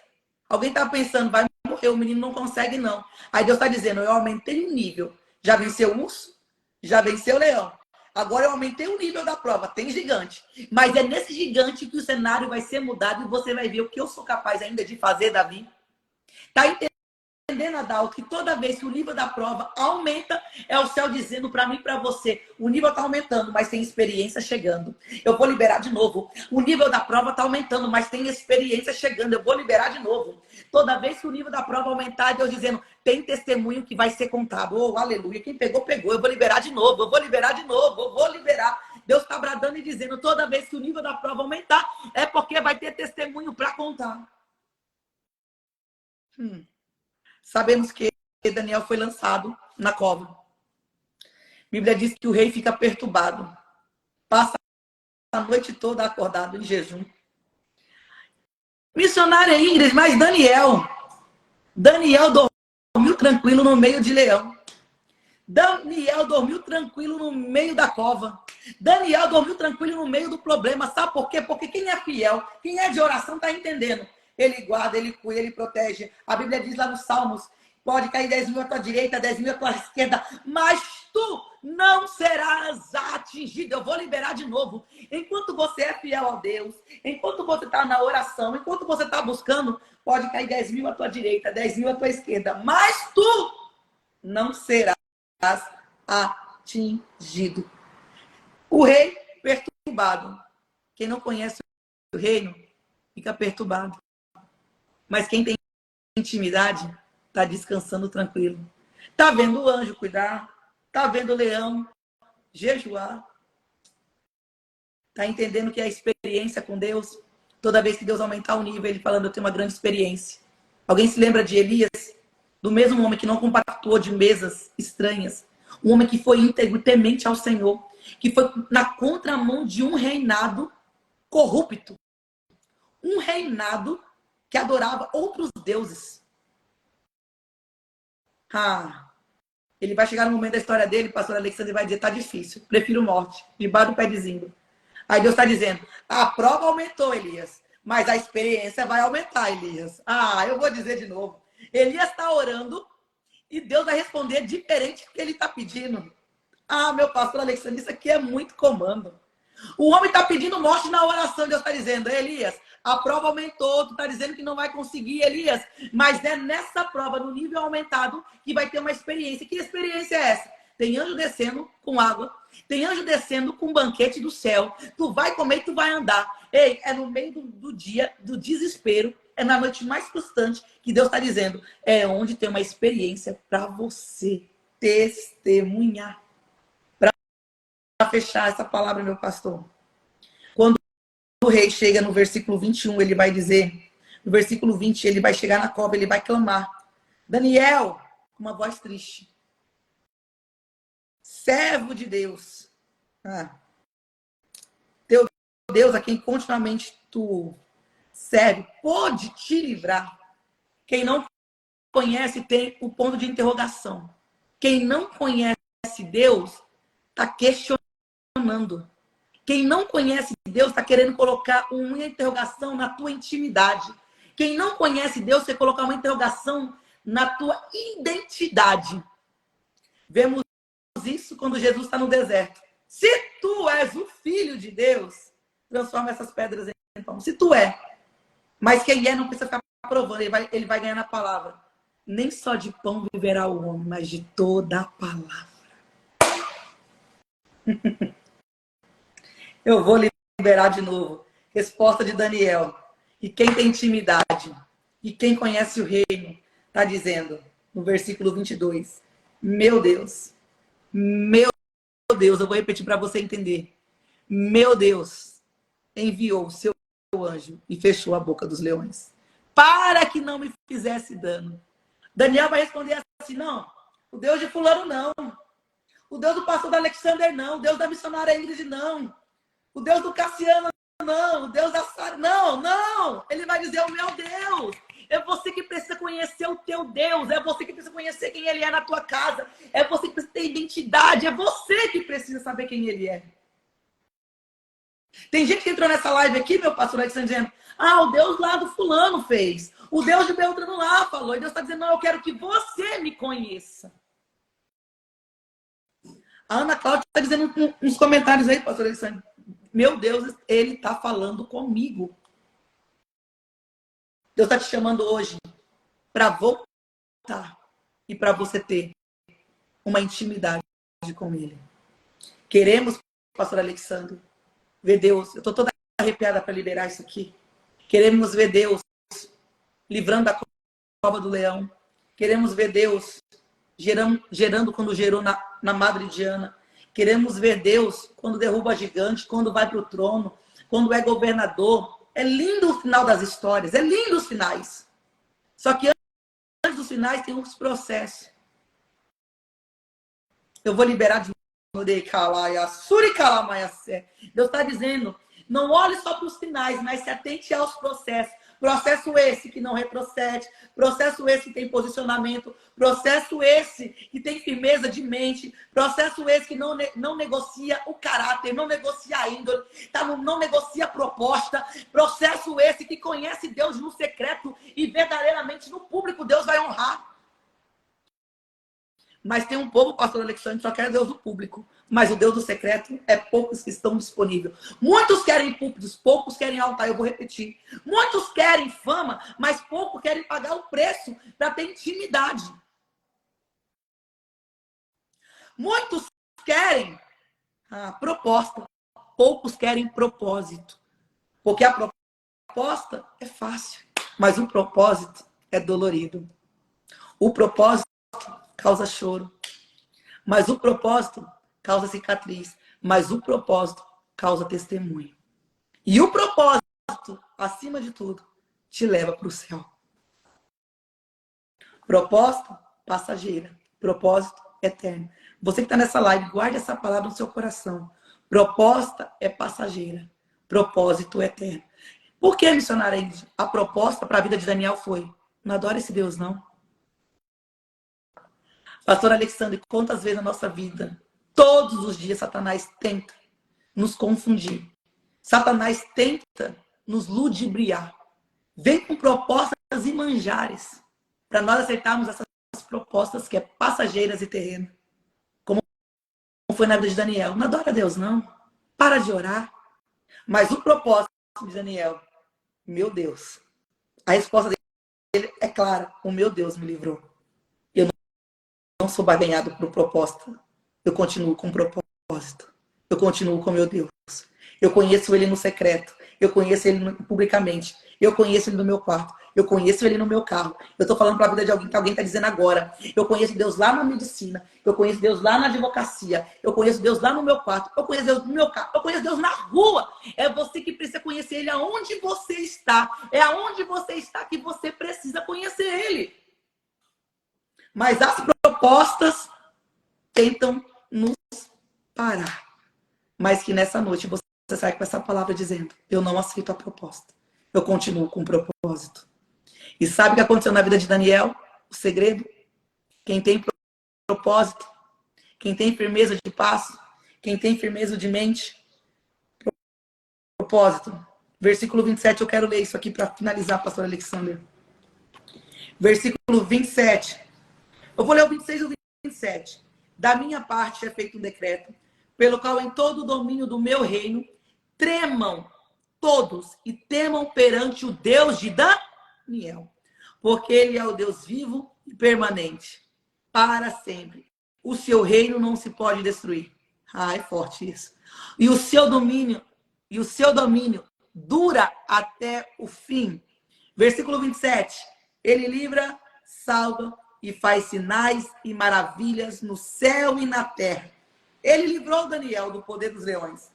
[SPEAKER 2] Alguém está pensando, vai morrer, o menino não consegue não. Aí Deus está dizendo, eu aumentei o nível. Já venceu o urso, já venceu o leão. Agora eu aumentei o nível da prova, tem gigante. Mas é nesse gigante que o cenário vai ser mudado e você vai ver o que eu sou capaz ainda de fazer, Davi. Está entendendo, Adalto, que toda vez que o nível da prova aumenta, é o céu dizendo para mim e para você, o nível está aumentando, mas tem experiência chegando. Eu vou liberar de novo. O nível da prova está aumentando, mas tem experiência chegando. Eu vou liberar de novo. Toda vez que o nível da prova aumentar, Deus dizendo, tem testemunho que vai ser contado. Oh, aleluia. Quem pegou, pegou. Eu vou liberar de novo. Eu vou liberar de novo. Eu vou liberar. Deus está bradando e dizendo, toda vez que o nível da prova aumentar, é porque vai ter testemunho para contar. Sabemos que Daniel foi lançado na cova. A Bíblia diz que o rei fica perturbado. Passa a noite toda acordado em jejum. Missionária Ingrid, mas Daniel dormiu tranquilo no meio de leão. Daniel dormiu tranquilo no meio da cova. Daniel dormiu tranquilo no meio do problema. Sabe por quê? Porque quem é fiel, quem é de oração, está entendendo. Ele guarda, ele cuida, ele protege. A Bíblia diz lá nos Salmos, pode cair 10.000 à tua direita, 10.000 à tua esquerda, mas tu não serás atingido. Eu vou liberar de novo. Enquanto você é fiel a Deus, enquanto você está na oração, enquanto você está buscando, pode cair 10.000 à tua direita, 10.000 à tua esquerda, mas tu não serás atingido. O rei perturbado. Quem não conhece o reino fica perturbado. Mas quem tem intimidade está descansando tranquilo. Está vendo o anjo cuidar. Está vendo o leão jejuar. Está entendendo que é a experiência com Deus. Toda vez que Deus aumentar o nível, ele falando, eu tenho uma grande experiência. Alguém se lembra de Elias? Do mesmo homem que não compactuou de mesas estranhas. Um homem que foi íntegro e temente ao Senhor. Que foi na contramão de um reinado corrupto. Um reinado que adorava outros deuses. Ele vai chegar no momento da história dele, pastor Alexandre vai dizer, tá difícil, prefiro morte, debaixo do pé de zimbro. Aí Deus está dizendo, a prova aumentou, Elias, mas a experiência vai aumentar, Elias. Eu vou dizer de novo. Elias está orando e Deus vai responder diferente do que ele está pedindo. Meu pastor Alexandre, isso aqui é muito comando. O homem está pedindo morte na oração, Deus está dizendo, Elias, a prova aumentou, tu está dizendo que não vai conseguir, Elias, mas é nessa prova, no nível aumentado, que vai ter uma experiência. Que experiência é essa? Tem anjo descendo com água, tem anjo descendo com banquete do céu, tu vai comer e tu vai andar. Ei, é no meio do dia, do desespero, é na noite mais frustrante que Deus está dizendo, é onde tem uma experiência para você testemunhar. Para fechar essa palavra, meu pastor. Quando o rei chega no versículo 21, ele vai dizer, no versículo 20, ele vai chegar na cova, ele vai clamar, Daniel, com uma voz triste, servo de Deus, teu Deus a quem continuamente tu serve, pode te livrar. Quem não conhece tem o ponto de interrogação. Quem não conhece Deus está questionando. Quem não conhece Deus está querendo colocar uma interrogação na tua intimidade. Quem não conhece Deus quer colocar uma interrogação na tua identidade. Vemos isso quando Jesus está no deserto. Se tu és o Filho de Deus, transforma essas pedras em pão. Se tu é. Mas quem é não precisa ficar provando. Ele vai ganhar na palavra. Nem só de pão viverá o homem, mas de toda a palavra. Eu vou liberar de novo. Resposta de Daniel. E quem tem intimidade, e quem conhece o reino, está dizendo, no versículo 22, meu Deus, eu vou repetir para você entender. Meu Deus enviou o seu anjo e fechou a boca dos leões, para que não me fizesse dano. Daniel vai responder assim, não, o Deus de fulano não, o Deus do pastor Alexander não, o Deus da missionária Ingrid não, o Deus do Cassiano não, o Deus da Sara, não. Ele vai dizer, o meu Deus. É você que precisa conhecer o teu Deus. É você que precisa conhecer quem Ele é na tua casa. É você que precisa ter identidade. É você que precisa saber quem Ele é. Tem gente que entrou nessa live aqui, meu pastor Alexandre, dizendo, o Deus lá do fulano fez. O Deus de Beltrano lá falou. E Deus está dizendo, não, eu quero que você me conheça. A Ana Cláudia está dizendo uns comentários aí, pastor Alexandre. Meu Deus, Ele está falando comigo. Deus está te chamando hoje para voltar e para você ter uma intimidade com Ele. Queremos, pastor Alexandre, ver Deus. Eu estou toda arrepiada para liberar isso aqui. Queremos ver Deus livrando da cova do leão. Queremos ver Deus gerando quando gerou na Madre Diana. Queremos ver Deus quando derruba gigante, quando vai para o trono, quando é governador. É lindo o final das histórias, é lindo os finais. Só que antes dos finais tem uns processos. Eu vou liberar de novo. Deus está dizendo, não olhe só para os finais, mas se atente aos processos. Processo esse que não retrocede, processo esse que tem posicionamento, processo esse que tem firmeza de mente, processo esse que não negocia o caráter, não negocia a índole, tá? Não negocia a proposta, processo esse que conhece Deus no secreto e verdadeiramente no público Deus vai honrar. Mas tem um povo, pastor Alexandre, que só quer Deus do público. Mas o Deus do secreto é poucos que estão disponíveis. Muitos querem púlpitos, poucos querem altar. Eu vou repetir. Muitos querem fama, mas poucos querem pagar o preço para ter intimidade. Muitos querem a proposta, poucos querem propósito. Porque a proposta é fácil, mas o propósito é dolorido. O propósito causa choro, mas o propósito causa cicatriz, mas o propósito causa testemunho. E o propósito, acima de tudo, te leva para o céu. Propósito passageira, propósito eterno. Você que está nessa live, guarde essa palavra no seu coração. Proposta é passageira, propósito eterno. Por que, missionária Ingrid? A proposta para a vida de Daniel foi: não adora esse Deus, não. Pastor Alexandre, quantas vezes na nossa vida, todos os dias, Satanás tenta nos confundir. Satanás tenta nos ludibriar. Vem com propostas e manjares para nós aceitarmos essas propostas que é passageiras e terreno. Como foi na vida de Daniel. Não adora a Deus, não. Para de orar. Mas o propósito de Daniel, meu Deus. A resposta dele é clara. O meu Deus me livrou. Eu não sou barganhado por proposta. Eu continuo com propósito. Eu continuo com meu Deus. Eu conheço ele no secreto. Eu conheço ele publicamente. Eu conheço ele no meu quarto. Eu conheço ele no meu carro. Eu estou falando para a vida de alguém que alguém está dizendo agora. Eu conheço Deus lá na medicina. Eu conheço Deus lá na advocacia. Eu conheço Deus lá no meu quarto. Eu conheço Deus no meu carro. Eu conheço Deus na rua. É você que precisa conhecer ele aonde você está. É aonde você está que você precisa conhecer ele. Mas as propostas tentam nos parar. Mas que nessa noite você sai com essa palavra dizendo: eu não aceito a proposta. Eu continuo com o propósito. E sabe o que aconteceu na vida de Daniel? O segredo? Quem tem propósito, quem tem firmeza de passo, quem tem firmeza de mente, propósito. Versículo 27, eu quero ler isso aqui para finalizar, pastor Alexandre. Versículo 27. Eu vou ler o 26 e o 27. Da minha parte é feito um decreto, pelo qual em todo o domínio do meu reino tremam todos e temam perante o Deus de Daniel. Porque ele é o Deus vivo e permanente, para sempre. O seu reino não se pode destruir. Ah, é forte isso. E o seu domínio dura até o fim. Versículo 27. Ele livra, salva e faz sinais e maravilhas no céu e na terra. Ele livrou Daniel do poder dos leões.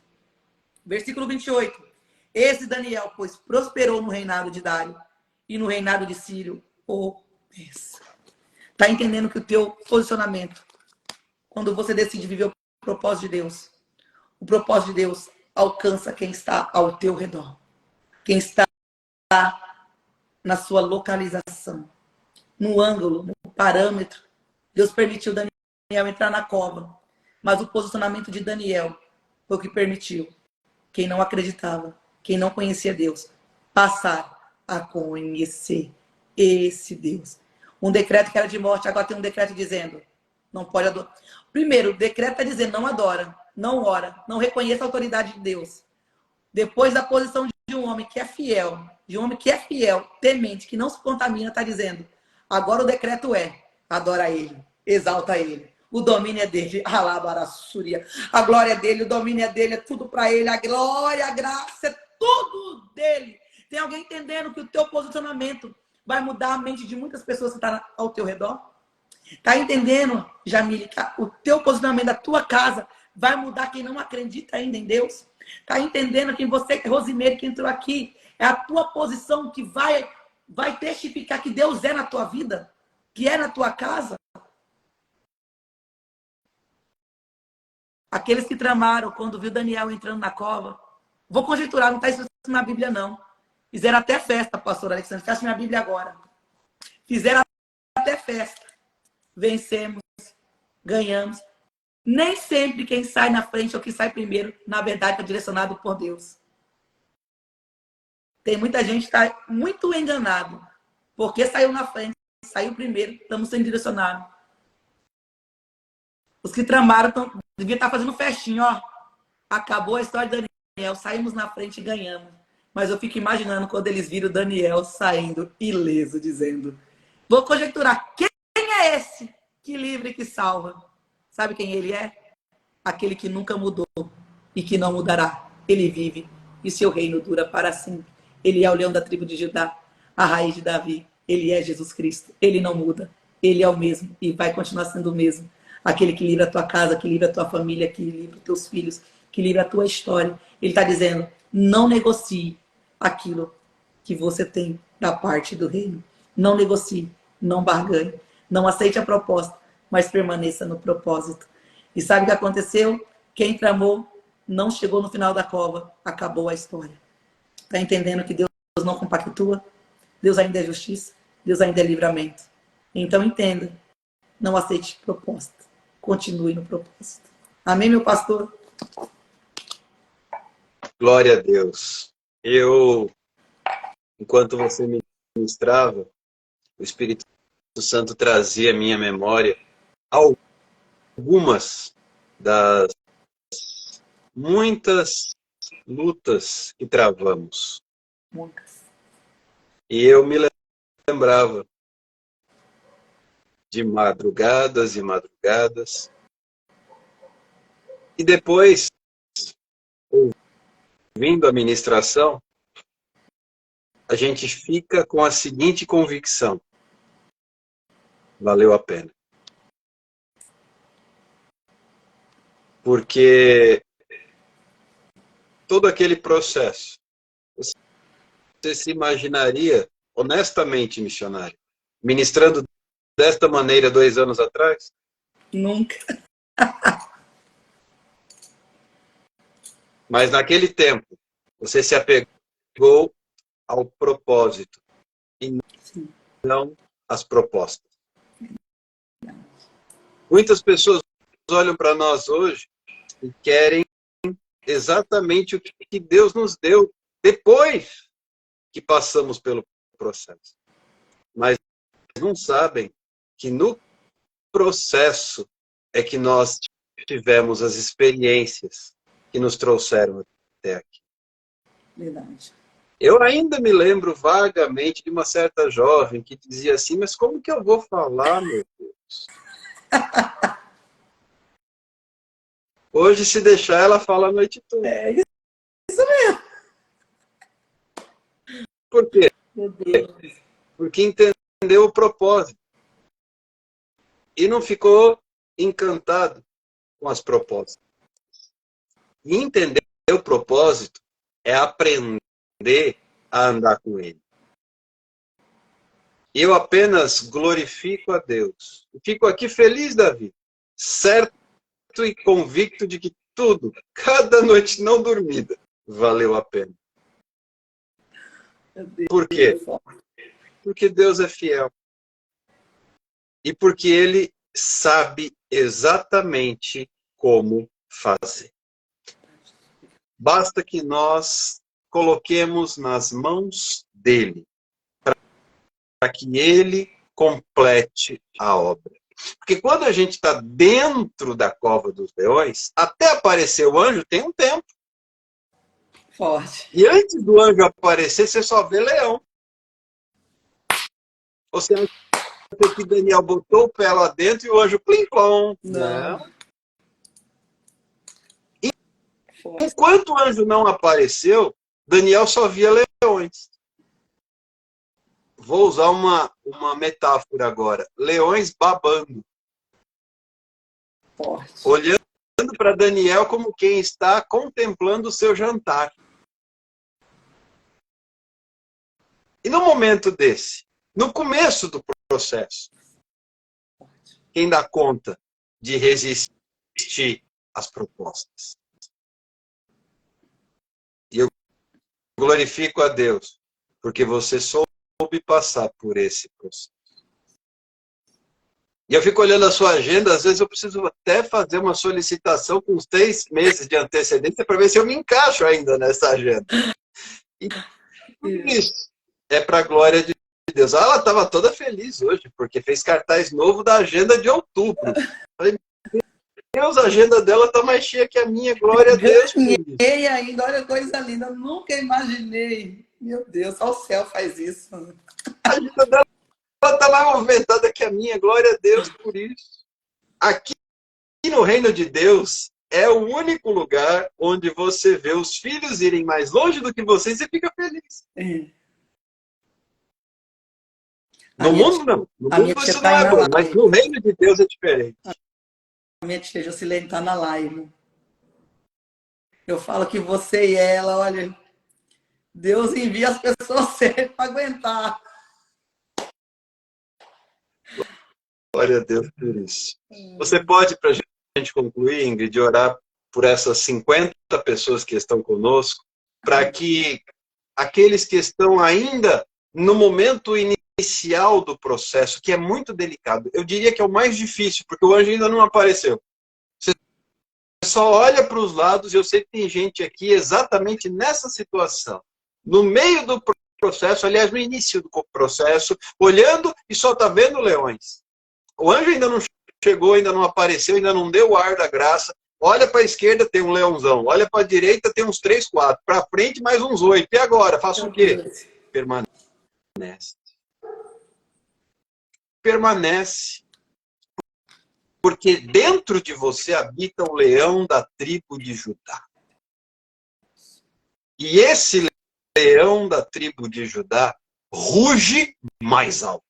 [SPEAKER 2] Versículo 28. Esse Daniel, pois, prosperou no reinado de Dário e no reinado de Círio, o Persa. Está entendendo que o teu posicionamento, quando você decide viver o propósito de Deus, o propósito de Deus alcança quem está ao teu redor. Quem está na sua localização, no ângulo, no parâmetro. Deus permitiu Daniel entrar na cova, mas o posicionamento de Daniel foi o que permitiu quem não acreditava, quem não conhecia Deus, passar a conhecer esse Deus. Um decreto que era de morte, agora tem um decreto dizendo: não pode adorar. Primeiro, o decreto está dizendo: não adora, não ora, não reconheça a autoridade de Deus. Depois, da posição de um homem que é fiel, temente, que não se contamina, está dizendo: agora o decreto é: adora ele, exalta ele. O domínio é dele, alabarassuria. A glória é dele, o domínio é dele, é tudo para ele. A glória, a graça, é tudo dele. Tem alguém entendendo que o teu posicionamento vai mudar a mente de muitas pessoas que estão ao teu redor? Tá entendendo, Jamile, que o teu posicionamento da tua casa vai mudar quem não acredita ainda em Deus? Tá entendendo que você, Rosimeire, que entrou aqui, é a tua posição que vai testificar que Deus é na tua vida, que é na tua casa? Aqueles que tramaram quando viu Daniel entrando na cova. Vou conjecturar, não está escrito na Bíblia, não. Fizeram até festa, pastor Alexandre. Fecha minha Bíblia agora. Fizeram até festa. Vencemos, ganhamos. Nem sempre quem sai na frente ou quem sai primeiro, na verdade, está direcionado por Deus. Tem muita gente que está muito enganado. Porque saiu na frente, saiu primeiro, estamos sendo direcionados. Os que tramaram deviam estar fazendo festinha, ó. Acabou a história de Daniel, saímos na frente e ganhamos. Mas eu fico imaginando quando eles viram Daniel saindo ileso, dizendo: vou conjecturar, quem é esse que livre e que salva? Sabe quem ele é? Aquele que nunca mudou e que não mudará. Ele vive e seu reino dura para sempre. Ele é o leão da tribo de Judá, a raiz de Davi. Ele é Jesus Cristo. Ele não muda. Ele é o mesmo e vai continuar sendo o mesmo. Aquele que livra a tua casa, que livra a tua família, que livra os teus filhos, que livra a tua história. Ele está dizendo: não negocie aquilo que você tem da parte do reino. Não negocie, não barganhe, não aceite a proposta, mas permaneça no propósito. E sabe o que aconteceu? Quem tramou não chegou no final da cova, acabou a história. Está entendendo que Deus não compactua? Deus ainda é justiça, Deus ainda é livramento. Então entenda, não aceite proposta, continue no propósito. Amém, meu pastor?
[SPEAKER 1] Glória a Deus. Enquanto você me ministrava, o Espírito Santo trazia à minha memória algumas das muitas lutas que travamos.
[SPEAKER 2] Muitas.
[SPEAKER 1] E eu me lembrava de madrugadas e madrugadas. E depois, ouvindo a ministração, a gente fica com a seguinte convicção: valeu a pena. Porque todo aquele processo, você se imaginaria, honestamente, missionário, ministrando desta maneira 2 anos atrás?
[SPEAKER 2] Nunca.
[SPEAKER 1] Mas naquele tempo, você se apegou ao propósito e não às propostas. Muitas pessoas olham para nós hoje e querem exatamente o que Deus nos deu depois que passamos pelo processo. Mas não sabem que no processo é que nós tivemos as experiências que nos trouxeram até aqui.
[SPEAKER 2] Verdade.
[SPEAKER 1] Eu ainda me lembro vagamente de uma certa jovem que dizia assim: mas como que eu vou falar, meu Deus? Hoje, se deixar, ela fala a noite toda.
[SPEAKER 2] É isso mesmo.
[SPEAKER 1] Por quê?
[SPEAKER 2] Meu Deus.
[SPEAKER 1] Porque entendeu o propósito. E não ficou encantado com as propostas. E entender o propósito é aprender a andar com ele. Eu apenas glorifico a Deus. Fico aqui feliz da vida, certo e convicto de que tudo, cada noite não dormida, valeu a pena. Por quê? Porque Deus é fiel. E porque Ele sabe exatamente como fazer. Basta que nós coloquemos nas mãos dele, para que ele complete a obra. Porque quando a gente está dentro da cova dos leões, até aparecer o anjo tem um tempo.
[SPEAKER 2] Forte.
[SPEAKER 1] E antes do anjo aparecer, você só vê leão. Ou seja, que Daniel botou o pé lá dentro e o anjo plim-plom.
[SPEAKER 2] Não.
[SPEAKER 1] Enquanto o anjo não apareceu, Daniel só via leões. Vou usar uma metáfora agora. Leões babando.
[SPEAKER 2] Forte.
[SPEAKER 1] Olhando para Daniel como quem está contemplando o seu jantar. E no momento desse, no começo do processo, quem dá conta de resistir às propostas? E eu glorifico a Deus, porque você soube passar por esse processo. E eu fico olhando a sua agenda, às vezes eu preciso até fazer uma solicitação com uns 3 meses de antecedência para ver se eu me encaixo ainda nessa agenda. E tudo isso é para a glória de Deus. Ela estava toda feliz hoje, porque fez cartaz novo da agenda de outubro. Falei, Deus, a agenda dela está mais cheia que a minha, glória a Deus.
[SPEAKER 2] Ganhei ainda, olha que coisa linda, eu nunca imaginei. Meu Deus, só o céu faz isso.
[SPEAKER 1] A agenda dela está mais movimentada que a minha, glória a Deus por isso. Aqui no reino de Deus, é o único lugar onde você vê os filhos irem mais longe do que você e você fica feliz. No mundo, não. No mundo isso não é bom, mas no reino de Deus é diferente.
[SPEAKER 2] A minha tia Jocilene está na live. Eu falo que você e ela, olha, Deus envia as pessoas certas para aguentar.
[SPEAKER 1] Glória a Deus por isso. Você pode, para a gente concluir, Ingrid, orar por essas 50 pessoas que estão conosco, para que aqueles que estão ainda no momento inicial do processo, que é muito delicado, eu diria que é o mais difícil, porque o anjo ainda não apareceu. Você só olha para os lados, e eu sei que tem gente aqui exatamente nessa situação, no meio do processo, aliás, no início do processo, olhando e só está vendo leões. O anjo ainda não chegou, ainda não apareceu, ainda não deu o ar da graça. Olha para a esquerda, tem um leãozão. Olha para a direita, tem uns 3, 4. Para frente, mais uns 8. E agora? Faço o quê? Permanece. Permanece. Porque dentro de você habita o leão da tribo de Judá. E esse leão da tribo de Judá ruge mais alto.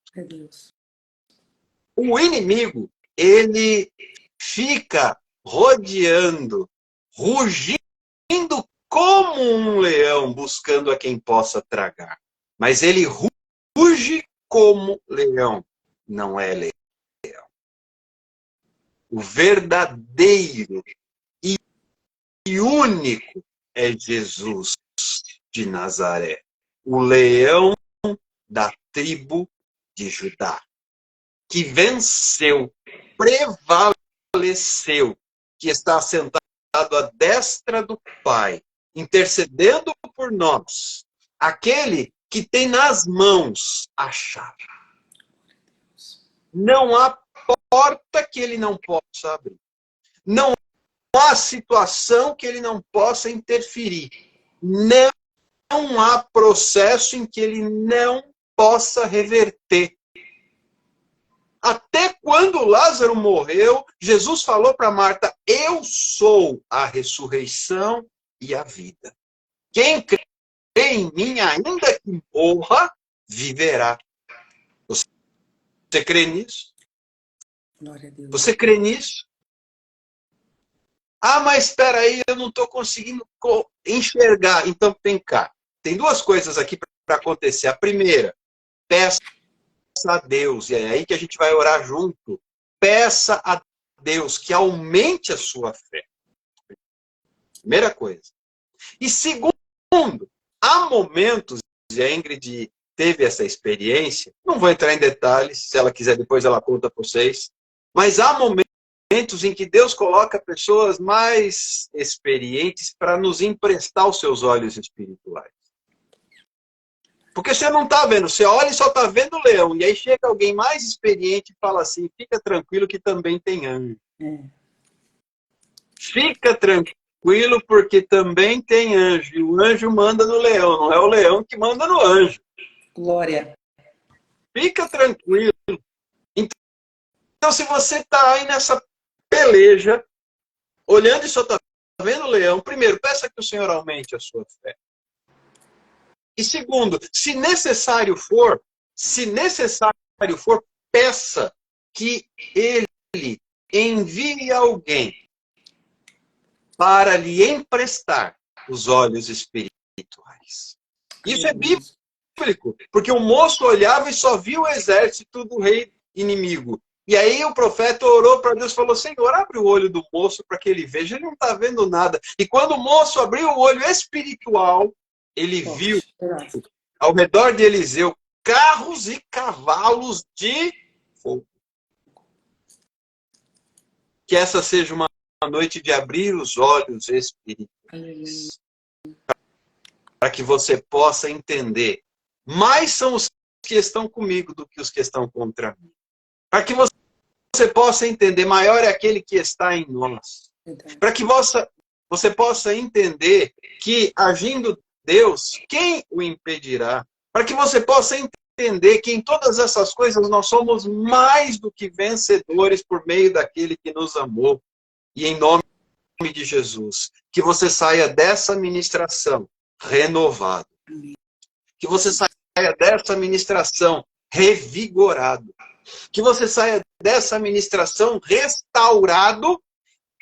[SPEAKER 1] O inimigo, ele fica rodeando, rugindo como um leão, buscando a quem possa tragar. Mas ele ruge como leão, não é leão. O verdadeiro e único é Jesus de Nazaré, o leão da tribo de Judá, que venceu, prevaleceu, que está sentado à destra do Pai, intercedendo por nós, aquele que tem nas mãos a chave. Não há porta que ele não possa abrir. Não há situação que ele não possa interferir. Não há processo em que ele não possa reverter. Até quando Lázaro morreu, Jesus falou para Marta, eu sou a ressurreição e a vida. Quem crê em mim, ainda que morra, viverá. Você crê nisso?
[SPEAKER 2] Glória a Deus.
[SPEAKER 1] Você crê nisso? Ah, mas espera aí, eu não estou conseguindo enxergar. Então, vem cá. Tem 2 coisas aqui para acontecer. A primeira, peça a Deus, e é aí que a gente vai orar junto. Peça a Deus que aumente a sua fé. Primeira coisa. E segundo, há momentos, e a Ingrid teve essa experiência, não vou entrar em detalhes, se ela quiser depois ela conta para vocês, mas há momentos em que Deus coloca pessoas mais experientes para nos emprestar os seus olhos espirituais. Porque você não está vendo, você olha e só está vendo o leão. E aí chega alguém mais experiente e fala assim, fica tranquilo que também tem anjo. Fica tranquilo porque também tem anjo. E o anjo manda no leão, não é o leão que manda no anjo.
[SPEAKER 2] Glória.
[SPEAKER 1] Fica tranquilo. Então, se você está aí nessa peleja, olhando e só está vendo o leão, primeiro, peça que o Senhor aumente a sua fé. E segundo, se necessário for, peça que ele envie alguém para lhe emprestar os olhos espirituais. Isso é bíblico, porque o moço olhava e só via o exército do rei inimigo. E aí o profeta orou para Deus e falou, Senhor, abre o olho do moço para que ele veja, ele não está vendo nada. E quando o moço abriu o olho espiritual, ele viu ao redor de Eliseu carros e cavalos de fogo. Que essa seja uma noite de abrir os olhos espirituais. Para que você possa entender. Mais são os que estão comigo do que os que estão contra mim. Para que você possa entender, maior é aquele que está em nós. Para que você possa entender que, agindo Deus, quem o impedirá? Para que você possa entender que em todas essas coisas nós somos mais do que vencedores por meio daquele que nos amou. E em nome de Jesus, que você saia dessa ministração renovado. Que você saia dessa ministração revigorado. Que você saia dessa ministração restaurado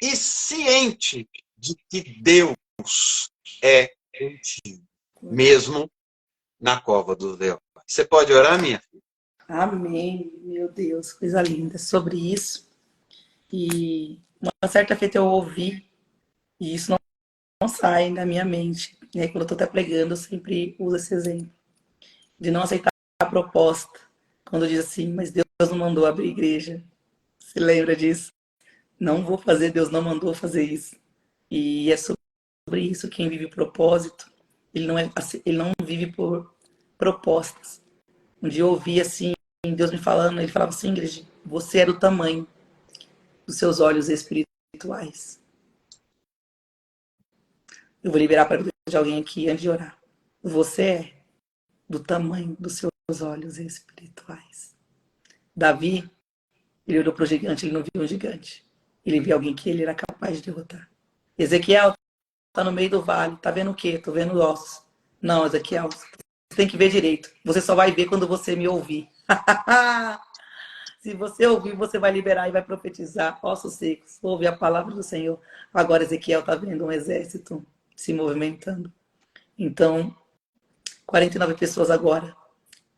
[SPEAKER 1] e ciente de que Deus é contigo, mesmo na cova do leão. Você pode orar, minha filha?
[SPEAKER 2] Amém, meu Deus, coisa linda sobre isso. E uma certa feita eu ouvi, e isso não sai da minha mente, né? Quando eu estou até pregando, eu sempre uso esse exemplo de não aceitar a proposta. Quando diz assim, mas Deus não mandou abrir igreja. Você lembra disso? Não vou fazer, Deus não mandou fazer isso. E é sobre isso, quem vive propósito, ele não vive por propostas. Um dia eu ouvi assim, Deus me falando, ele falava assim, Ingrid, você é do tamanho dos seus olhos espirituais. Eu vou liberar para de alguém aqui antes de orar. Você é do tamanho dos seus olhos espirituais. Davi, ele olhou para o gigante, ele não viu um gigante. Ele viu alguém que ele era capaz de derrotar. Ezequiel está no meio do vale. Tá vendo o quê? Tô vendo ossos. Não, Ezequiel, você tem que ver direito. Você só vai ver quando você me ouvir. Se você ouvir, você vai liberar e vai profetizar. Ossos secos. Ouve a palavra do Senhor. Agora Ezequiel está vendo um exército se movimentando. Então, 49 pessoas agora.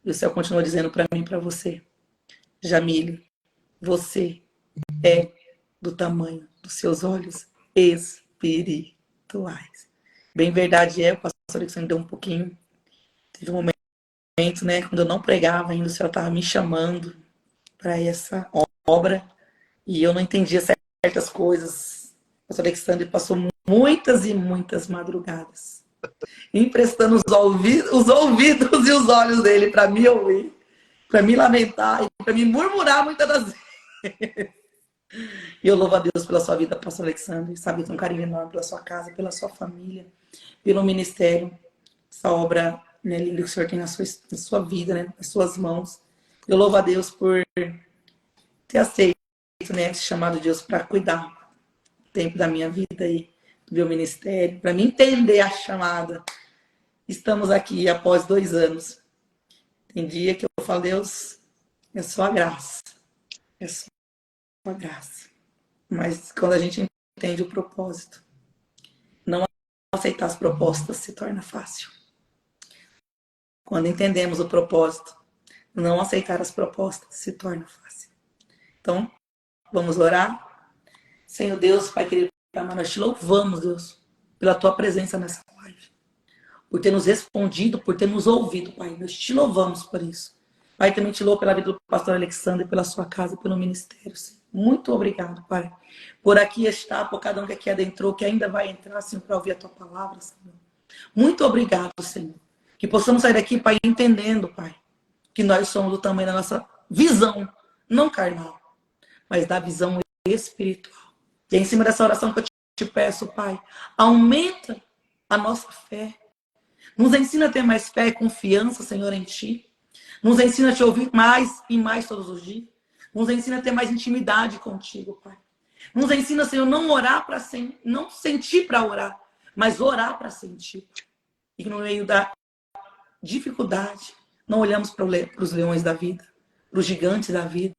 [SPEAKER 2] E o céu continua dizendo para mim e para você. Jamile, você é do tamanho dos seus olhos espirituais. Bem verdade é, o pastor Alexandre deu um pouquinho. Teve um momento, né, quando eu não pregava ainda, o Senhor estava me chamando para essa obra e eu não entendia certas coisas. O pastor Alexandre passou muitas e muitas madrugadas emprestando os ouvidos e os olhos dele para me ouvir, para me lamentar e para me murmurar muitas das vezes. E eu louvo a Deus pela sua vida, pastor Alexandre, sabe, tem um carinho enorme pela sua casa, pela sua família, pelo ministério, essa obra, né, linda que o Senhor tem na sua vida, né, nas suas mãos. Eu louvo a Deus por ter aceito, né, esse chamado de Deus para cuidar do tempo da minha vida e do meu ministério, para me entender a chamada. Estamos aqui após 2 anos. Tem dia que eu falo, Deus, é só a graça. É só a graça. Mas quando a gente entende o propósito, não aceitar as propostas se torna fácil. Quando entendemos o propósito, não aceitar as propostas se torna fácil. Então, vamos orar. Senhor Deus, Pai querido, nós te louvamos, Deus, pela tua presença nessa live. Por ter nos respondido, por ter nos ouvido, Pai. Nós te louvamos por isso. Pai, também te louvo pela vida do pastor Alexandre, pela sua casa, pelo ministério, Senhor. Muito obrigado, Pai. Por aqui está, por cada um que aqui adentrou, que ainda vai entrar, Senhor, para ouvir a tua palavra, Senhor. Muito obrigado, Senhor. Que possamos sair daqui, Pai, entendendo, Pai, que nós somos do tamanho da nossa visão, não carnal, mas da visão espiritual. E é em cima dessa oração que eu te peço, Pai, aumenta a nossa fé. Nos ensina a ter mais fé e confiança, Senhor, em Ti. Nos ensina a Te ouvir mais e mais todos os dias. Nos ensina a ter mais intimidade contigo, Pai. Nos ensina, Senhor, não orar para não sentir para orar, mas orar para sentir. E que no meio da dificuldade, não olhamos para os leões da vida, para os gigantes da vida,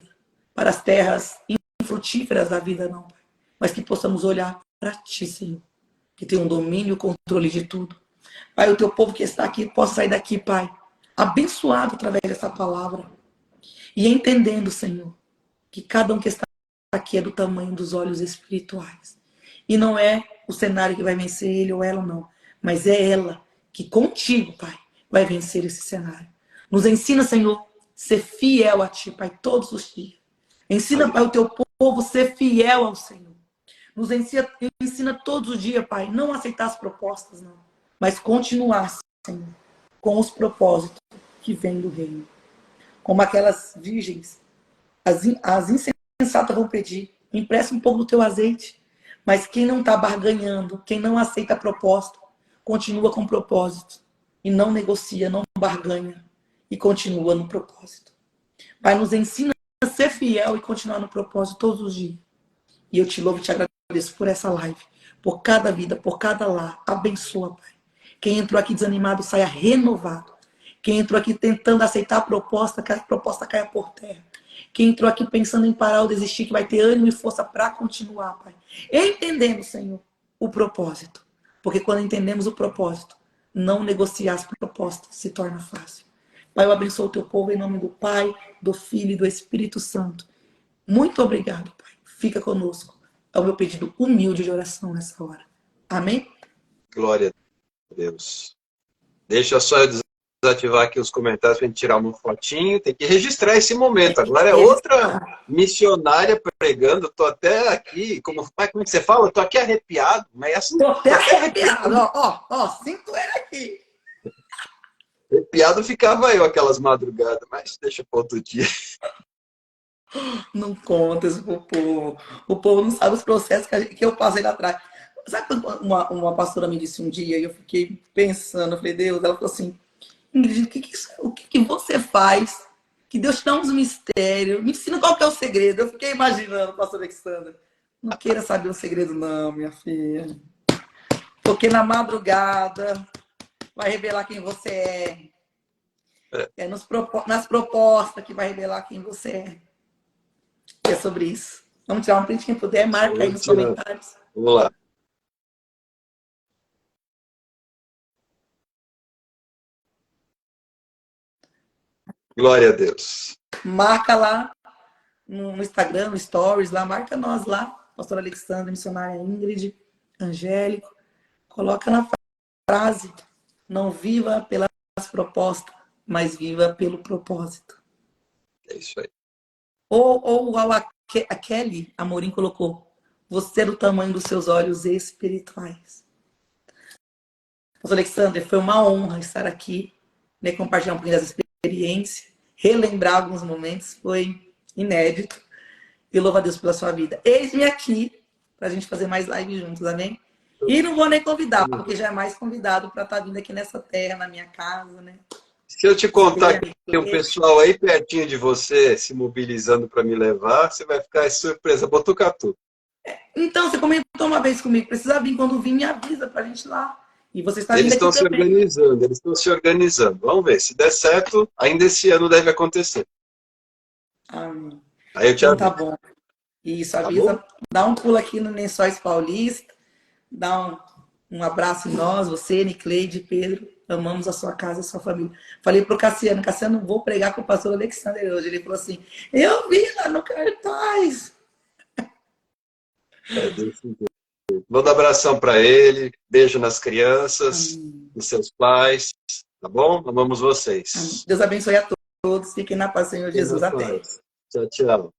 [SPEAKER 2] para as terras infrutíferas da vida, não, Pai. Mas que possamos olhar para Ti, Senhor, que tem um domínio e controle de tudo. Pai, o Teu povo que está aqui possa sair daqui, Pai, abençoado através dessa palavra. E entendendo, Senhor, que cada um que está aqui é do tamanho dos olhos espirituais. E não é o cenário que vai vencer ele ou ela, não. Mas é ela que contigo, Pai, vai vencer esse cenário. Nos ensina, Senhor, ser fiel a Ti, Pai, todos os dias. Ensina, Pai, o Teu povo ser fiel ao Senhor. Nos ensina todos os dias, Pai, não aceitar as propostas, não, mas continuar, Senhor, com os propósitos que vêm do reino. Como aquelas virgens, as insensatas vão pedir, empresta um pouco do teu azeite. Mas quem não está barganhando, quem não aceita a proposta, continua com o propósito. E não negocia, não barganha. E continua no propósito. Pai, nos ensina a ser fiel e continuar no propósito todos os dias. E eu te louvo e te agradeço por essa live, por cada vida, por cada lar. Abençoa, Pai. Quem entrou aqui desanimado, saia renovado. Quem entrou aqui tentando aceitar a proposta, que a proposta caia por terra. Quem entrou aqui pensando em parar ou desistir, que vai ter ânimo e força para continuar, Pai. Entendendo, Senhor, o propósito. Porque quando entendemos o propósito, não negociar as propostas se torna fácil. Pai, eu abençoo o teu povo em nome do Pai, do Filho e do Espírito Santo. Muito obrigado, Pai. Fica conosco. É o meu pedido humilde de oração nessa hora. Amém?
[SPEAKER 1] Glória a Deus. Deixa só eu desativar aqui os comentários para a gente tirar uma fotinho. Tem que registrar esse momento. Agora é outra missionária pregando. Estou até aqui, como é que você fala? Estou aqui arrepiado. Mas assim,
[SPEAKER 2] Estou até arrepiado. Ó, sinto ele aqui.
[SPEAKER 1] Arrepiado ficava eu aquelas madrugadas, mas deixa para outro dia.
[SPEAKER 2] Não conta isso pro povo. O povo não sabe os processos que eu passei lá atrás. Sabe quando uma pastora me disse um dia e eu fiquei pensando, eu falei, Deus, ela falou assim, Ingrid, o que você faz? Que Deus te dá uns mistérios. Me ensina qual que é o segredo. Eu fiquei imaginando, pastor Alexandre. Não queira saber o segredo não, minha filha. Porque na madrugada vai revelar quem você é. É nas propostas que vai revelar quem você é. É sobre isso. Vamos tirar um print, quem puder, marca aí nos comentários.
[SPEAKER 1] Vamos lá. Glória a Deus.
[SPEAKER 2] Marca lá no Instagram, no Stories, lá, marca nós lá. Pastor Alexandre, missionária Ingrid, Angélico. Coloca na frase, não viva pelas propostas, mas viva pelo propósito.
[SPEAKER 1] É isso aí.
[SPEAKER 2] Ou a Kelly Amorim colocou, você é do tamanho dos seus olhos espirituais. Pastor Alexandre, foi uma honra estar aqui, né, compartilhar um pouquinho das experiências, relembrar alguns momentos, foi inédito. E louvo a Deus pela sua vida. Eis-me aqui para a gente fazer mais lives juntos, amém? E não vou nem convidar, porque já é mais convidado para estar vindo aqui nessa terra, na minha casa, né?
[SPEAKER 1] Se eu te contar que tem um pessoal aí pertinho de você se mobilizando para me levar, você vai ficar surpresa, Botucatu.
[SPEAKER 2] Então, você comentou uma vez comigo, precisa vir, quando vir, me avisa para a gente ir lá. E você está
[SPEAKER 1] Eles
[SPEAKER 2] vindo
[SPEAKER 1] estão
[SPEAKER 2] aqui
[SPEAKER 1] se
[SPEAKER 2] também.
[SPEAKER 1] organizando, eles estão se organizando. Vamos ver, se der certo, ainda esse ano deve acontecer.
[SPEAKER 2] Amém.
[SPEAKER 1] Aí eu te
[SPEAKER 2] Então
[SPEAKER 1] aviso.
[SPEAKER 2] tá bom. Isso,
[SPEAKER 1] Tá
[SPEAKER 2] avisa.
[SPEAKER 1] bom?
[SPEAKER 2] Dá um pulo aqui no Lençóis Paulista. Dá um abraço em nós, você, Nicleide, Pedro. Amamos a sua casa, a sua família. Falei pro Cassiano, vou pregar com o pastor Alexandre hoje. Ele falou assim, eu vi lá no cartaz.
[SPEAKER 1] É desse jeito. Manda um abração para ele, beijo nas crianças,
[SPEAKER 2] Amém.
[SPEAKER 1] nos seus pais, tá bom? Amamos vocês.
[SPEAKER 2] Amém. Deus abençoe a todos. Fiquem na paz, Senhor Jesus. Até.
[SPEAKER 1] Tchau, tchau.